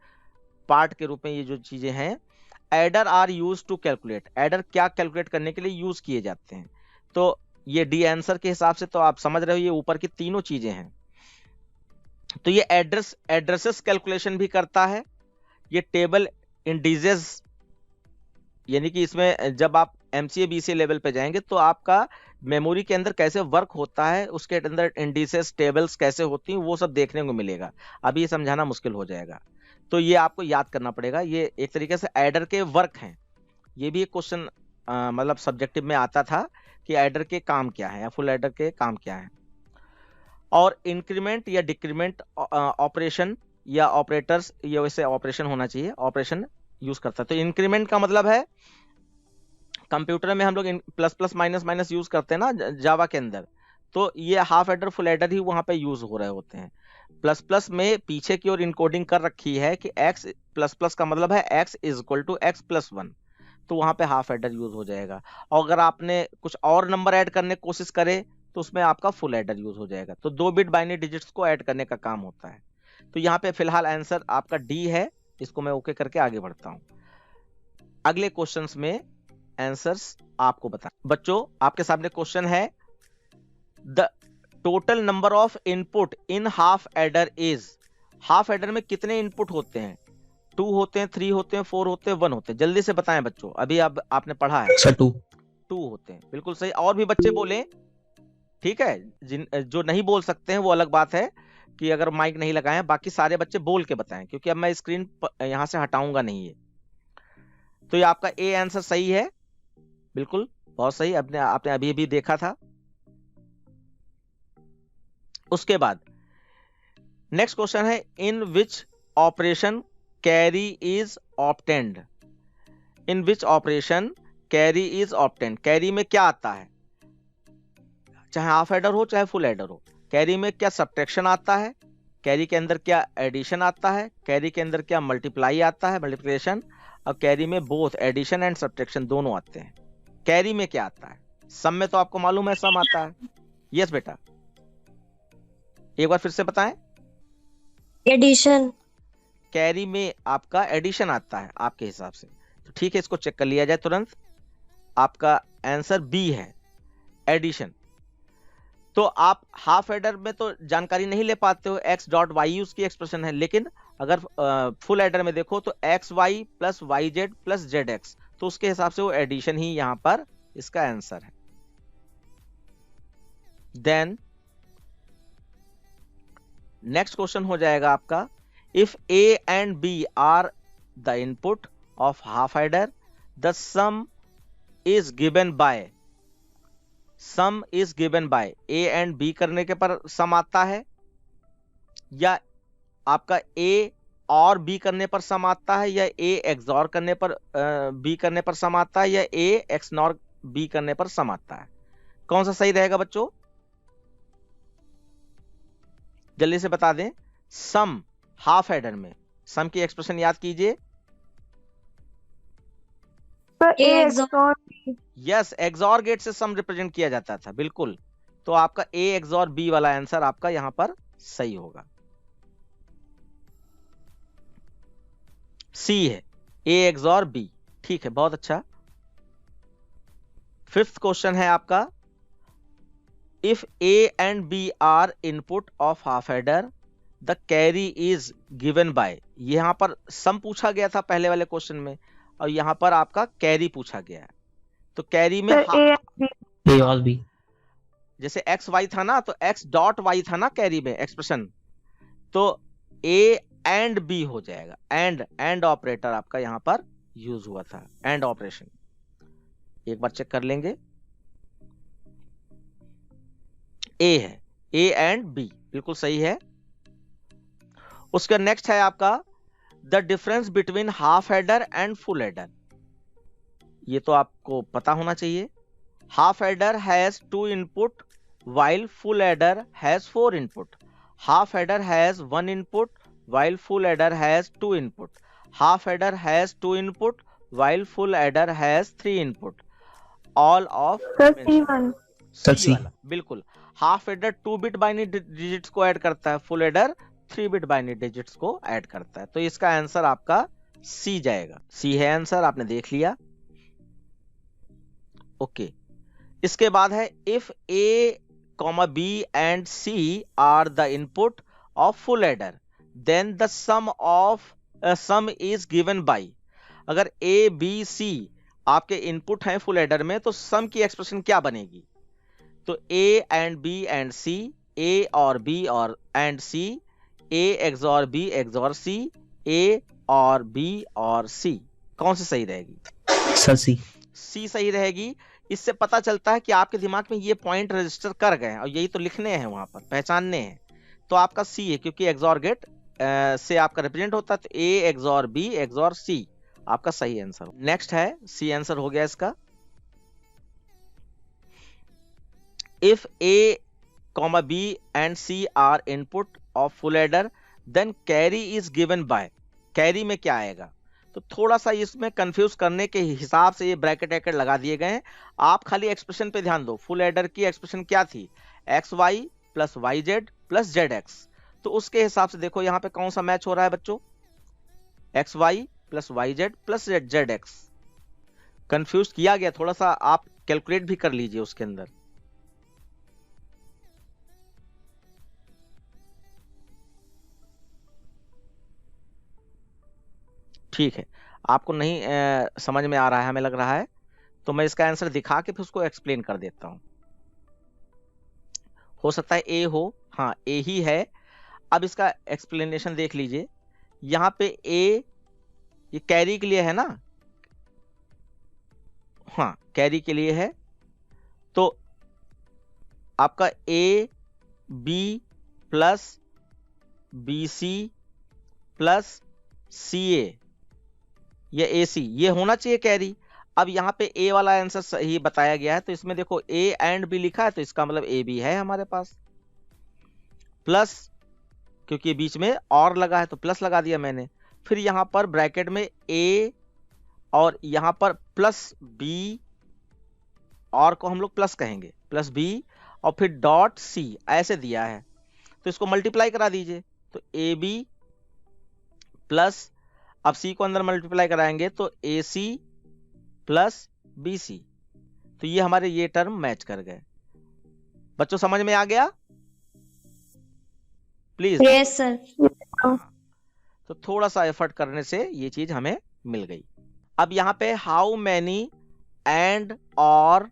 पार्ट के रूप में ये जो चीजें हैं, adder are use to calculate, adder क्या कैलकुलेट करने के लिए यूज किए जाते हैं। तो ये डी आंसर के हिसाब से तो आप समझ रहे हो, ये ऊपर की तीनों चीजें हैं। तो ये एड्रेसेस कैलकुलेशन भी करता है, ये टेबल इंडिसेस, यानी कि इसमें जब आप एमसीए बीसीए लेवल पे जाएंगे तो आपका मेमोरी के अंदर कैसे वर्क होता है, उसके अंदर इंडिसेस टेबल्स कैसे होती हैं, वो सब देखने को मिलेगा। अभी ये समझाना मुश्किल हो जाएगा, तो ये आपको याद करना पड़ेगा। ये एक तरीके से एडर के वर्क हैं। ये भी एक क्वेश्चन मतलब सब्जेक्टिव में आता था कि एडर के काम क्या है या फुल एडर के काम क्या है। और इंक्रीमेंट या डिक्रीमेंट ऑपरेशन या ऑपरेटर्स, ये वैसे ऑपरेशन होना चाहिए, ऑपरेशन यूज करता है। तो इंक्रीमेंट का मतलब है, कंप्यूटर में हम लोग plus plus minus minus use करते हैं ना जावा के अंदर, तो ये हाफ एडर फुल एडर ही वहां पे यूज हो रहे होते हैं। प्लस प्लस में पीछे की ओर इनकोडिंग कर रखी है कि x प्लस प्लस का मतलब है x is equal to x plus 1, तो वहां पे हाफ एडर यूज हो जाएगा। और अगर आपने कुछ और नंबर ऐड करने की कोशिश करे तो उसमें आपका फुल एडर यूज हो जाएगा। तो 2 बिट बाइनरी डिजिट्स को ऐड करने का काम होता है। तो यहाँ पे फिलहाल आंसर आपका डी है, इसको मैं ओके करके आगे बढ़ता हूं। अगले क्वेश्चंस में आंसर्स आपको बता। बच्चों, आपके सामने क्वेश्चन है, the total number of input in half adder is. Half adder में कितने इनपुट होते हैं? 2 होते हैं, 3 होते हैं, 4 होते हैं, 1 होते हैं। जल्दी से बताएं बच्चों, अभी आपने पढ़ा है। सर 2 होते हैं, बिल्कुल सही। और भी बच्चे बोले, ठीक है, जो नहीं बोल सकते हैं वो अलग बात है। कि अगर माइक नहीं लगाए, बाकी सारे बच्चे बोल के बताएं, क्योंकि अब मैं स्क्रीन यहां से हटाऊंगा नहीं है। तो ये आपका ए आंसर सही है, बिल्कुल बहुत सही, आपने अभी भी देखा था। उसके बाद नेक्स्ट क्वेश्चन है, in which operation carry is obtained. In which operation carry is obtained. Carry में क्या आता है, चाहे हाफ एडर हो चाहे फुल एडर हो। कैरी में क्या सब्ट्रैक्शन आता है, कैरी के अंदर क्या एडिशन आता है, कैरी के अंदर क्या मल्टीप्लाई आता है, मल्टीप्लिकेशन, और कैरी में बोथ एडिशन एंड सब्ट्रैक्शन दोनों आते हैं। कैरी में क्या आता है, सम में तो आपको मालूम है सम आता है। यस बेटा, एक बार फिर से बताएं। एडिशन। कैरी में आपका एडिशन आता है आपके हिसाब से, तो ठीक है, इसको चेक कर लिया जाए तुरंत। आपका आंसर बी है, एडिशन। तो आप हाफ एडर में तो जानकारी नहीं ले पाते हो, एक्स डॉट वाई उसकी एक्सप्रेशन है, लेकिन अगर फुल एडर में देखो तो x y plus y z plus z x, तो उसके हिसाब से वो एडिशन ही यहां पर इसका आंसर है। देन नेक्स्ट क्वेश्चन हो जाएगा आपका, if A and B are the input of half adder, the sum is given by. Sum is given by, A and B करने के पर सम आता है, या आपका ए और बी करने पर सम आता है, या ए एक्सऑर करने पर बी करने पर सम आता है, या ए एक्स नॉर बी करने पर सम आता है। कौन सा सही रहेगा बच्चों, जल्दी से बता दें। सम हाफ एडर में सम की एक्सप्रेशन याद कीजिए। यस, एक्सॉर गेट से सम रिप्रेजेंट किया जाता था, बिल्कुल। तो आपका ए एक्सॉर बी वाला आंसर आपका यहां पर सही होगा, सी है, ए एक्सॉर बी। ठीक है, बहुत अच्छा। फिफ्थ क्वेश्चन है आपका, if A and B are input of half adder, the carry is given by. यहां पर सम पूछा गया था पहले वाले क्वेश्चन में, और यहां पर आपका कैरी पूछा गया है। तो कैरी में ए और बी, जैसे एक्स वाई था ना, तो एक्स डॉट वाई था ना कैरी में एक्सप्रेशन, तो ए एंड बी हो जाएगा। एंड ऑपरेटर आपका यहां पर यूज हुआ था, एंड ऑपरेशन। एक बार चेक कर लेंगे, ए है, ए एंड बी बिल्कुल सही है। उसका नेक्स्ट है आपका, the difference between half adder and full adder. ये तो आपको पता होना चाहिए। Half adder has 2 input while full adder has 4 input. Half adder has 1 input while full adder has 2 input. Half adder has 2 input while full adder has 3 input. All of C वाला बिल्कुल। Half adder 2 bit binary digits को add करता है, full adder 3 bit binary digits को add करता है। तो इसका आंसर आपका सी जाएगा, सी है आंसर, आपने देख लिया। ओके, इसके बाद है, if A B and C are the input of full adder, then the sum is given by। अगर A, B, C आपके इनपुट हैं फुल एडर में, तो सम की एक्सप्रेशन क्या बनेगी। तो A and B and C, A और B और and C, A XOR B XOR C, A और B और C, कौन सी सही रहेगी। सर सी सही रहेगी। इससे पता चलता है कि आपके दिमाग में ये पॉइंट रजिस्टर कर गए हैं, और यही तो लिखने हैं वहां पर, पहचानने हैं। तो आपका सी है, क्योंकि एक्सॉर गेट से आपका रिप्रेजेंट होता है, तो ए एक्सॉर बी एक्सॉर सी आपका सही आंसर। नेक्स्ट है, सी आंसर हो गया इसका। If A B and C are input of full adder, then carry is given by. Carry में क्या आएगा, तो थोड़ा सा इसमें कंफ्यूज करने के हिसाब से ये ब्रैकेट वैकेट लगा दिए गए हैं। आप खाली एक्सप्रेशन पे ध्यान दो। फुल एडर की एक्सप्रेशन क्या थी, x y plus y z plus z x. तो उसके हिसाब से देखो यहाँ पे कौन सा मैच हो रहा है बच्चों, x y plus y z plus z x. Confuse किया गया थोड़ा सा, आप कैलकुलेट भी कर लीजिए उसके अंदर। ठीक है, आपको नहीं समझ में आ रहा है हमें लग रहा है, तो मैं इसका आंसर दिखा के फिर उसको एक्सप्लेन कर देता हूं। हो सकता है ए हो, हाँ ए ही है। अब इसका एक्सप्लेनेशन देख लीजिए। यहाँ पे ए ये कैरी के लिए है ना, हाँ कैरी के लिए है, तो आपका A B plus B C plus C A, ये ए सी, ये होना चाहिए कैरी। अब यहाँ पे ए वाला आंसर सही बताया गया है, तो इसमें देखो ए एंड बी लिखा है, तो इसका मतलब ए बी है हमारे पास, प्लस क्योंकि बीच में और लगा है तो प्लस लगा दिया मैंने। फिर यहाँ पर ब्रैकेट में ए और यहाँ पर प्लस बी, और को हम लोग प्लस कहेंगे, प्लस बी और फिर डॉट सी ऐसे दिया है, तो इसको मल्टीप्लाई करा दीजिए। तो ए बी प्लस, अब सी को अंदर मल्टीप्लाई कराएंगे तो ए सी प्लस बी सी, तो ये हमारे ये टर्म मैच कर गए। बच्चों समझ में आ गया प्लीज? Yes sir. तो थोड़ा सा एफर्ट करने से ये चीज हमें मिल गई। अब यहाँ पे how many and or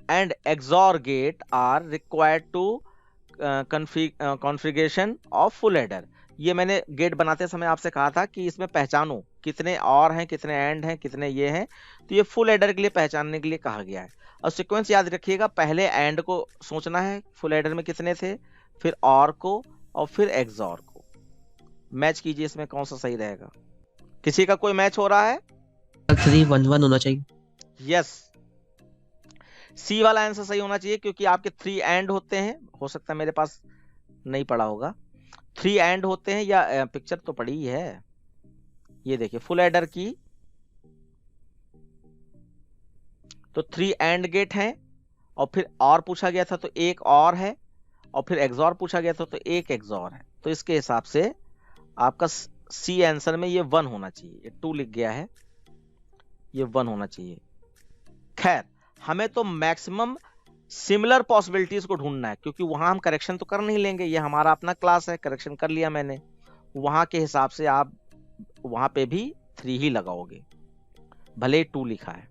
and xor gate are required to configuration of full adder. ये मैंने गेट बनाते समय आपसे कहा था कि इसमें पहचानो कितने और हैं, कितने एंड हैं, कितने ये हैं, तो ये फुल एडर के लिए पहचानने के लिए कहा गया है। और सीक्वेंस याद रखिएगा, पहले एंड को सोचना है फुल एडर में कितने थे, फिर और को, और फिर एक्सॉर को। मैच कीजिए इसमें कौन सा सही रहेगा। किसी का कोई मैच हो रहा है? 3 1 1 होना चाहिए। यस, सी वाला आंसर सही होना चाहिए, क्योंकि आपके 3 एंड होते हैं, हो सकता है मेरे पास नहीं पड़ा होगा, 3 एंड होते हैं, या पिक्चर तो पड़ी ही है। ये देखिए फुल एडर की तो 3 एंड गेट हैं, और फिर और पूछा गया था तो एक और है, और फिर एक्सॉर पूछा गया था तो एक एक्सॉर है। तो इसके हिसाब से आपका सी आंसर में ये 1 होना चाहिए, ये 2 लिख गया है, ये 1 होना चाहिए। खैर, हमें तो मैक्सिमम सिमिलर पॉसिबिलिटीज को ढूंढना है, क्योंकि वहां हम करेक्शन तो कर नहीं लेंगे, ये हमारा अपना क्लास है, करेक्शन कर लिया मैंने। वहां के हिसाब से आप वहां पे भी 3 ही लगाओगे, भले 2 लिखा है।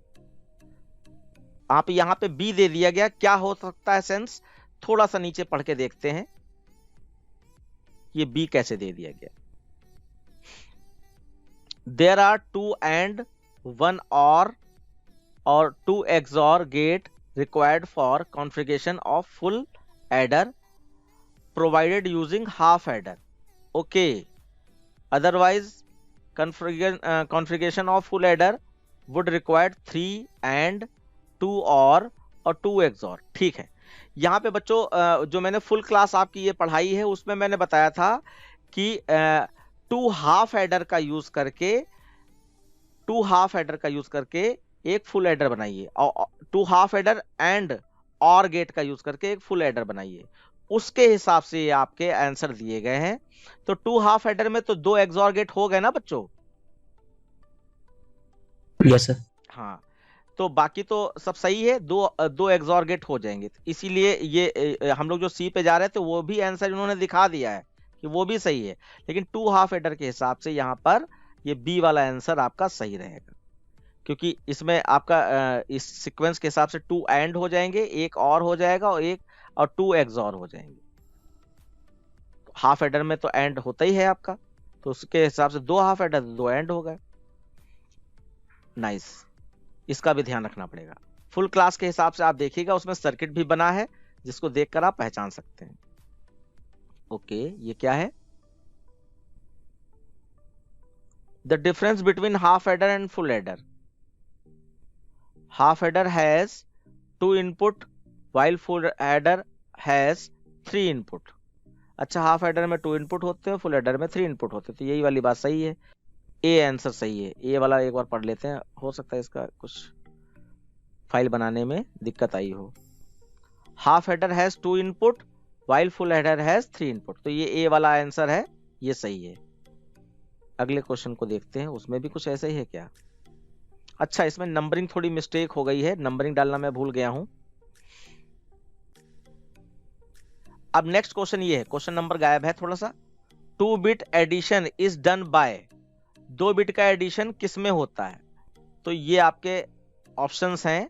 आप यहाँ पे बी दे दिया गया, क्या हो सकता है सेंस? थोड़ा सा नीचे पढ़ के देखते हैं, ये बी कैसे दे दिया गया। देयर आर 2 एंड 1 और 2 XOR gate required for configuration of full adder provided using half adder. Okay. Otherwise, configuration of full adder would require 3 and 2 और 2 XOR. ठीक है। यहाँ पे बच्चों जो मैंने फुल क्लास आपकी ये पढ़ाई है उसमें मैंने बताया था कि 2 हाफ एडर का यूज करके एक फुल एडर बनाइए, और 2 half adder and or gate का यूज करके एक फुल एडर बनाइए। उसके हिसाब से ये आपके आंसर दिए गए हैं। तो 2 हाफ एडर में तो 2 एक्सॉर गेट हो गए ना बच्चों? Yes sir. हाँ, तो बाकी तो सब सही है, दो एक्सॉर गेट हो जाएंगे। इसीलिए ये हम लोग जो सी पे जा रहे थे वो भी आंसर इन्होंने दिखा दिया है कि वो भी सही है, लेकिन 2 हाफ एडर के हिसाब से यहाँ पर ये बी वाला आंसर आपका सही रहेगा, क्योंकि इसमें आपका इस सीक्वेंस के हिसाब से 2 एंड हो जाएंगे, एक और हो जाएगा, और 2 एक्सॉर हो जाएंगे। हाफ एडर में तो एंड होता ही है आपका, तो उसके हिसाब से 2 हाफ एडर 2 एंड हो गए। नाइस, इसका भी ध्यान रखना पड़ेगा। फुल क्लास के हिसाब से आप देखिएगा, उसमें सर्किट भी बना है जिसको देखकर आप पहचान सकते हैं। ओके, ये क्या है? The difference between half adder and full adder. Half adder has 2 input while full adder has 3 input. अच्छा, हाफ एडर में 2 इनपुट होते हैं, फुल एडर में 3 इनपुट होते हैं, तो यही वाली बात सही है। ए आंसर सही है। ए वाला एक बार पढ़ लेते हैं, हो सकता है इसका कुछ फाइल बनाने में दिक्कत आई हो। Half adder has 2 input while full adder has 3 input, तो ये ए वाला आंसर है, ये सही है। अगले क्वेश्चन को देखते हैं, उसमें भी कुछ ऐसा ही है क्या? अच्छा, इसमें नंबरिंग थोड़ी मिस्टेक हो गई है, नंबरिंग डालना मैं भूल गया हूं। अब नेक्स्ट क्वेश्चन ये है, क्वेश्चन नंबर गायब है थोड़ा सा। 2 bit addition is done by, 2 bit का एडिशन किस में होता है? तो ये आपके ऑप्शंस हैं,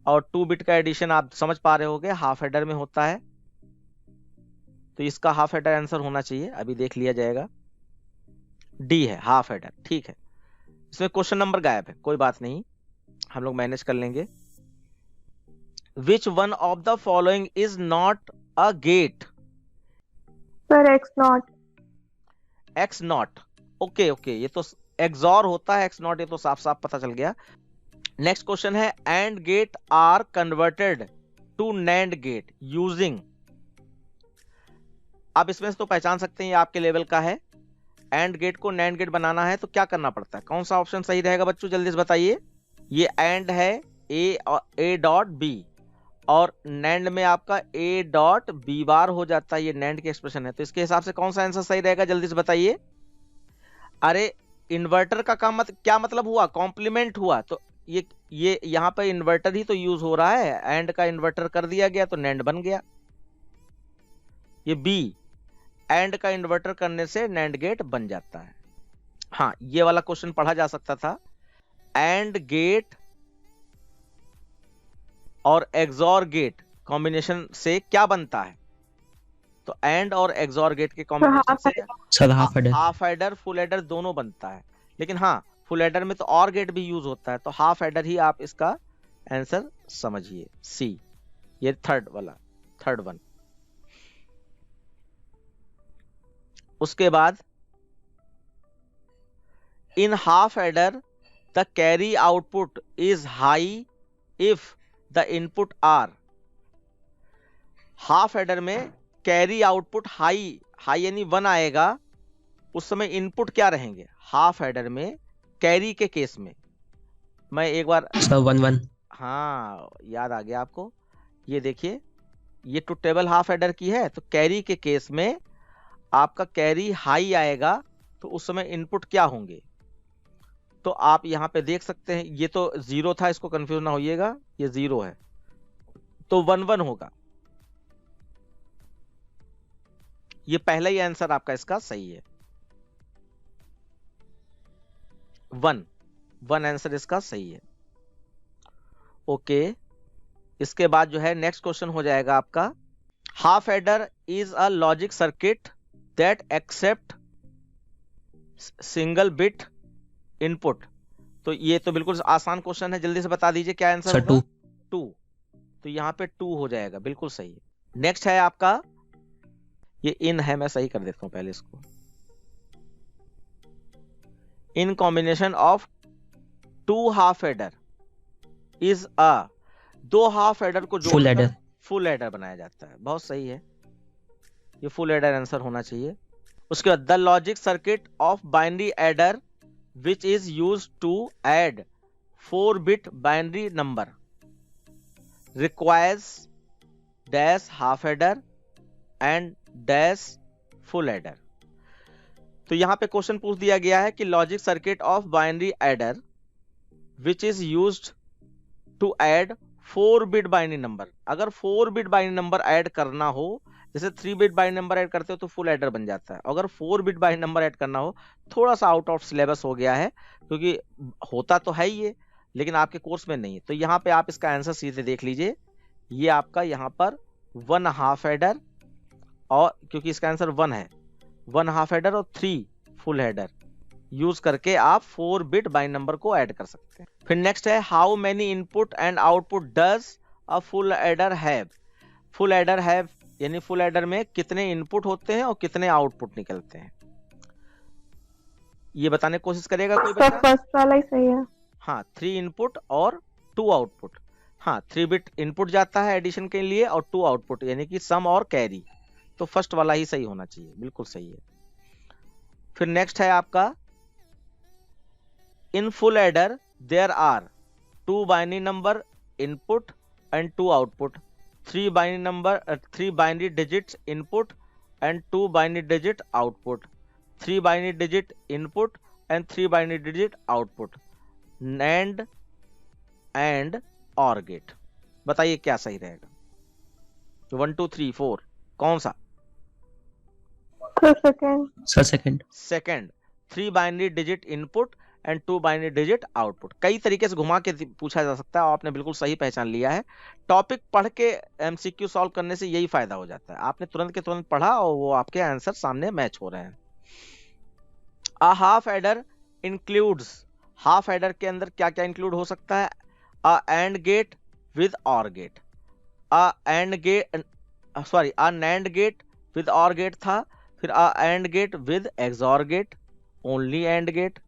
और 2 बिट का एडिशन आप समझ पा रहे होगे हाफ एडर में होता है। तो इसका हाफ एडर आंसर होना चाहिए, अभी देख लिया जाएगा। डी है हाफ एडर, ठीक है। इसमें क्वेश्चन नंबर गायब है, कोई बात नहीं, हम लोग मैनेज कर लेंगे। Which one of the following is not a gate? Sir x not. X not, okay okay, ये तो एक्सॉर होता है, एक्स नॉट ये तो साफ साफ पता चल गया। नेक्स्ट क्वेश्चन है and gate are converted to nand gate using. आप इसमें से तो पहचान सकते हैं ये आपके लेवल का है। एंड गेट को नैंड गेट बनाना है तो क्या करना पड़ता है? कौन सा ऑप्शन सही रहेगा बच्चों, जल्दी से बताइए। ये एंड है ए डॉट बी, और नैंड में आपका ए डॉट बी बार हो जाता है, ये नैंड की एक्सप्रेशन है। तो इसके हिसाब से कौन सा आंसर सही रहेगा, जल्दी से बताइए। अरे इन्वर्टर का काम क्या मतलब हुआ? कॉम्प्लीमेंट हुआ, तो ये यहाँ पे इन्वर्टर ही तो यूज हो रहा है, एंड का इन्वर्टर कर दिया गया तो नैंड बन गया। ये बी, एंड का इन्वर्टर करने से नैंड गेट बन जाता है। हाँ, ये वाला क्वेश्चन पढ़ा जा सकता था। एंड गेट और एक्सॉर गेट कॉम्बिनेशन से क्या बनता है? तो एंड और एक्सॉर गेट के कॉम्बिनेशन से sir half adder. Half adder full adder दोनों बनता है, लेकिन हाँ फुल एडर में तो और गेट भी यूज होता है, तो हाफ एडर ही आप इसका आंसर समझिए, सी, ये थर्ड वन। उसके बाद in half adder the carry output is high if the input are. Half adder में कैरी आउटपुट हाई यानी 1 आएगा, उस समय इनपुट क्या रहेंगे? हाफ एडर में कैरी के केस में, मैं एक बार सर 1-1। हाँ याद आ गया आपको। ये देखिए, ये टू टेबल हाफ एडर की है, तो कैरी के केस में आपका कैरी हाई आएगा, तो उस समय इनपुट क्या होंगे? तो आप यहाँ पे देख सकते हैं, ये तो 0 था, इसको कंफ्यूज ना होइएगा, ये 0 है, तो 1-1 होगा। ये पहला ही आंसर आपका इसका सही है, 1 आंसर इसका सही है। ओके, इसके बाद जो है नेक्स्ट क्वेश्चन हो जाएगा आपका, half adder is a logic circuit that accept single bit input. तो ये तो बिल्कुल आसान क्वेश्चन है, जल्दी से बता दीजिए क्या आंसर सर होगा? 2। तो यहाँ पे 2 हो जाएगा, बिल्कुल सही है। नेक्स्ट है आपका, ये इन है, मैं सही कर देता हूं पहले इसको। In combination of 2 half adder is a, 2 half adder को फुल एडर। फुल एडर बनाया जाता है, बहुत सही है, ये फुल एडर आंसर होना चाहिए। उसके बाद the logic circuit of binary adder which is used to add 4-bit binary number requires dash half adder and dash full adder. तो यहां पे क्वेश्चन पूछ दिया गया है कि logic circuit of binary adder which is used to add 4-bit binary number. अगर 4-bit binary number add करना हो, जैसे 3-bit बाइनरी नंबर ऐड करते हो तो फुल एडर बन जाता है, अगर 4-bit बाइनरी नंबर ऐड करना हो, थोड़ा सा आउट ऑफ सिलेबस हो गया है, क्योंकि होता तो है ये, लेकिन आपके कोर्स में नहीं है। तो यहाँ पे आप इसका आंसर सीधे देख लीजिए, ये आपका यहाँ पर 1 हाफ एडर, और क्योंकि इसका आंसर 1 है, 1 हाफ एडर और 3 फुल एडर यूज करके आप 4-bit बाइनरी नंबर को ऐड कर सकते हैं। फिर नेक्स्ट है how many input and output does a full adder have. Full adder have यानी फुल एडर में कितने इनपुट होते हैं और कितने आउटपुट निकलते हैं, ये बताने की कोशिश करेगा कोई बच्चा? फर्स्ट वाला ही सही है। हाँ, 3 इनपुट और 2 आउटपुट। हाँ, 3-bit इनपुट जाता है एडिशन के लिए और 2 आउटपुट यानी कि सम और कैरी, तो फर्स्ट वाला ही सही होना चाहिए, बिल्कुल सही है। फिर नेक्स्ट है आपका, in full adder there are 2 binary number input and 2 output, 3 binary digits input and 2 binary digit output, 3 binary digit input and 3 binary digit output, nand and or gate. बताइए क्या सही रहेगा? 1 2 3 4 कौन सा? Sir second. Sir second. Second, 3 binary digit input and 2 binary digit output. कई तरीके से घुमा के पूछा जा सकता है, आपने बिल्कुल सही पहचान लिया है। टॉपिक पढ़ के एमसीक्यू सॉल्व करने से यही फायदा हो जाता है, आपने तुरंत के तुरंत पढ़ा और वो आपके आंसर सामने मैच हो रहे हैं। A half adder includes, half adder के अंदर क्या क्या इंक्लूड हो सकता है? A and gate with or gate, a and gate sorry a nand gate with or gate था, फिर a and gate with xor gate, only and gate,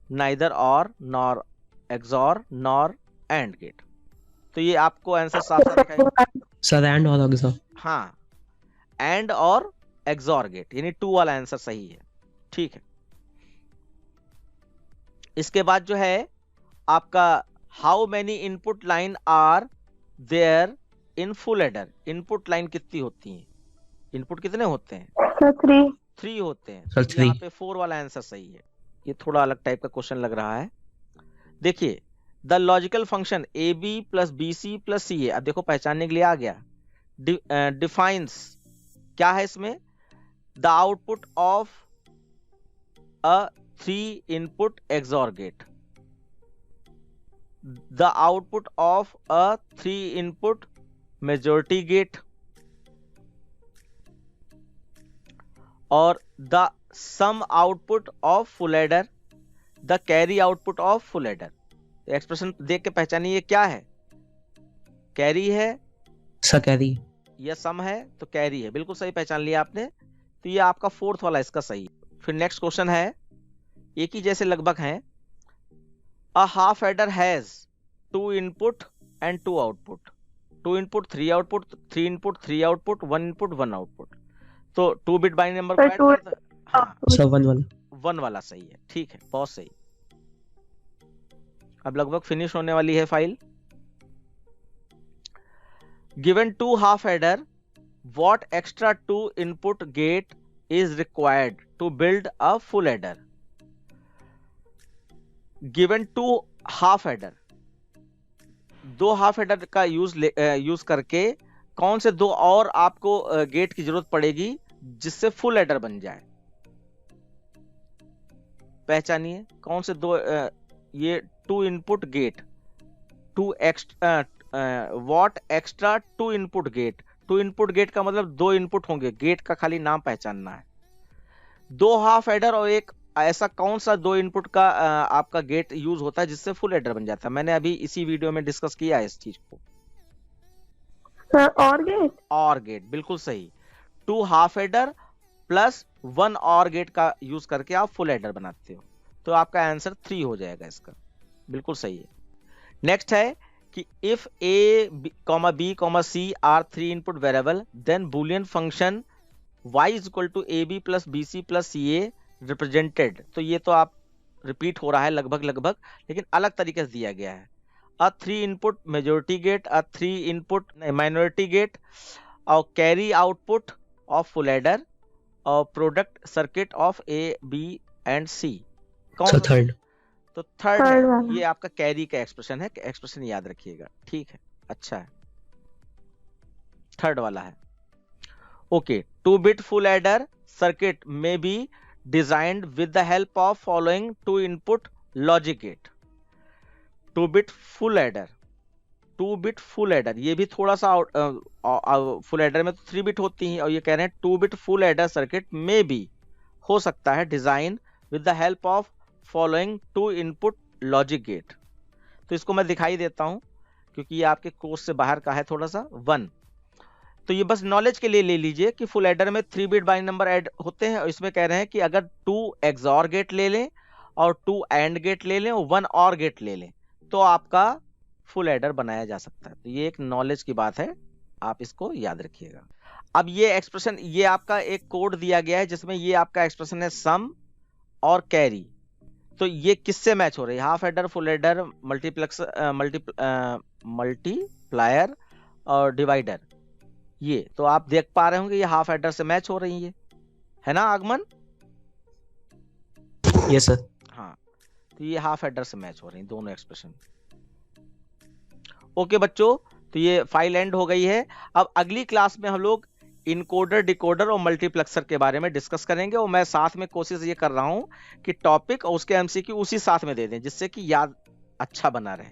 neither or, nor xor, nor and gate. तो ये आपको answer साफ साफ दिखाई, sir and और एग्जॉर। हाँ एंड और एक्सॉर गेट, यानी 2 वाला आंसर सही है, ठीक है। इसके बाद जो है आपका how many input line are there in full adder, input line कितनी होती हैं? इनपुट कितने होते हैं? सर 3। 3 होते हैं। सर, तो यहाँ 3। पे 4 वाला आंसर सही है। ये थोड़ा अलग टाइप का क्वेश्चन लग रहा है। देखिए the logical function A B plus B C plus C A, अब देखो पहचानने के लिए आ गया। डिफाइंस क्या है इसमें? The output of a 3 input xor gate, the output of a 3 input majority gate, और the sum output of full adder, the carry output of full adder. Expression देख के पहचानिए ये क्या है? कैरी है सर कैरी। या सम है? तो कैरी है, बिल्कुल सही पहचान लिया आपने। तो ये आपका 4th वाला इसका सही। फिर नेक्स्ट क्वेश्चन है, एक ही जैसे लगभग हैं। A half adder has 2 input and 2 output, 2 input 3 output, 3 input 3 output, 1 input 1 output. तो 2 बिट बाइनरी नंबर को सर, ऐड 2 कर दो। हाँ सर 1 वाला। 1 वाला सही है, ठीक है, बहुत सही। अब लगभग फिनिश होने वाली है file. Given 2 half adder, what extra 2 input gate is required to build a full adder? Given 2 half adder, 2 half adder का यूज करके कौन से 2 और आपको गेट की जरूरत पड़ेगी जिससे फुल एडर बन जाए? पहचानिए कौन से 2 ये 2 input gate, 2 what extra 2 input gate. 2 input gate का मतलब 2 इनपुट होंगे, गेट का खाली नाम पहचानना है। 2 हाफ एडर और एक ऐसा कौन सा 2 इनपुट का आपका गेट यूज होता है जिससे फुल एडर बन जाता है? मैंने अभी इसी वीडियो में डिस्कस किया है इस चीज को। सर और गेट। और गेट, बिल्कुल सही। 2 हाफ एडर प्लस 1 और गेट का यूज करके आप फुल एडर बनाते हो, तो आपका आंसर 3 हो जाएगा इसका, बिल्कुल सही है। नेक्स्ट है कि if a, b, c are 3 input variable, then boolean function y is equal to ab plus bc plus ca represented। तो ये तो आप रिपीट हो रहा है लगभग लगभग, लेकिन अलग तरीके से दिया गया है। A 3 input majority gate, a 3 input minority gate, और carry output of full adder, और product circuit of a, b and c। कौन सर सा? थर्ड। तो थर्ड Third है, वाला। ये आपका कैरी का एक्सप्रेशन है, एक्सप्रेशन याद रखिएगा, ठीक है, अच्छा है, थर्ड वाला है। Okay, 2 bit full adder circuit में be designed with the help of following 2 input logic gate. 2 bit full adder, 2 bit full adder, ये भी थोड़ा सा फुल एडर में तो 3 बिट होती हैं, और ये कह रहे हैं 2 बिट फुल एडर सर्किट में भी हो सकता है design with the help of following 2 input logic gate. तो इसको मैं दिखाई देता हूं क्योंकि ये आपके कोर्स से बाहर का है थोड़ा सा। 1, तो ये बस नॉलेज के लिए ले लीजिए कि फुल एडर में 3 बिट बाइनरी नंबर ऐड होते हैं, और इसमें कह रहे हैं कि अगर 2 एक्सॉर गेट ले लें और 2 एंड गेट ले लें और 1 और गेट ले लें तो आपका फुल एडर बनाया जा सकता है। तो ये एक नॉलेज की बात है, आप इसको याद रखिएगा। अब ये एक्सप्रेशन, ये आपका एक कोड दिया गया है जिसमें ये आपका एक्सप्रेशन है सम और कैरी। तो ये किससे मैच हो रही है? Half adder, full adder, multiplier और डिवाइडर। ये तो आप देख पा रहे होंगे ये हाफ एडर से मैच हो रही है ना आगमन? Yes sir. हाँ, तो ये हाफ एडर से मैच हो रही हैं दोनों एक्सप्रेशन। ओके बच्चों, तो ये फाइल एंड हो गई है। अब अगली क्लास में हम लोग इनकोडर, डिकोडर और मल्टीप्लेक्सर के बारे में डिस्कस करेंगे, और मैं साथ में कोशिश ये कर रहा हूं कि टॉपिक और उसके एमसीक्यू उसी साथ में दे दें, जिससे कि याद अच्छा बना रहे।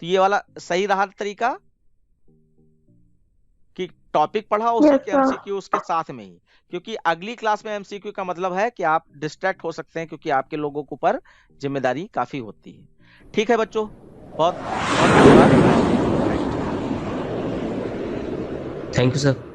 तो ये वाला सही रहा तरीका कि टॉपिक पढ़ा और Yes, उसी के sir. एमसीक्यू उसके साथ में ही, क्योंकि अगली क्लास में एमसीक्यू का मतलब है कि आप डिस्ट्रैक्ट हो सकते हैं, क्योंकि आपके लोगों के ऊपर जिम्मेदारी काफी होती है। ठीक है बच्चों, बहुत बहुत धन्यवाद। Thank you sir.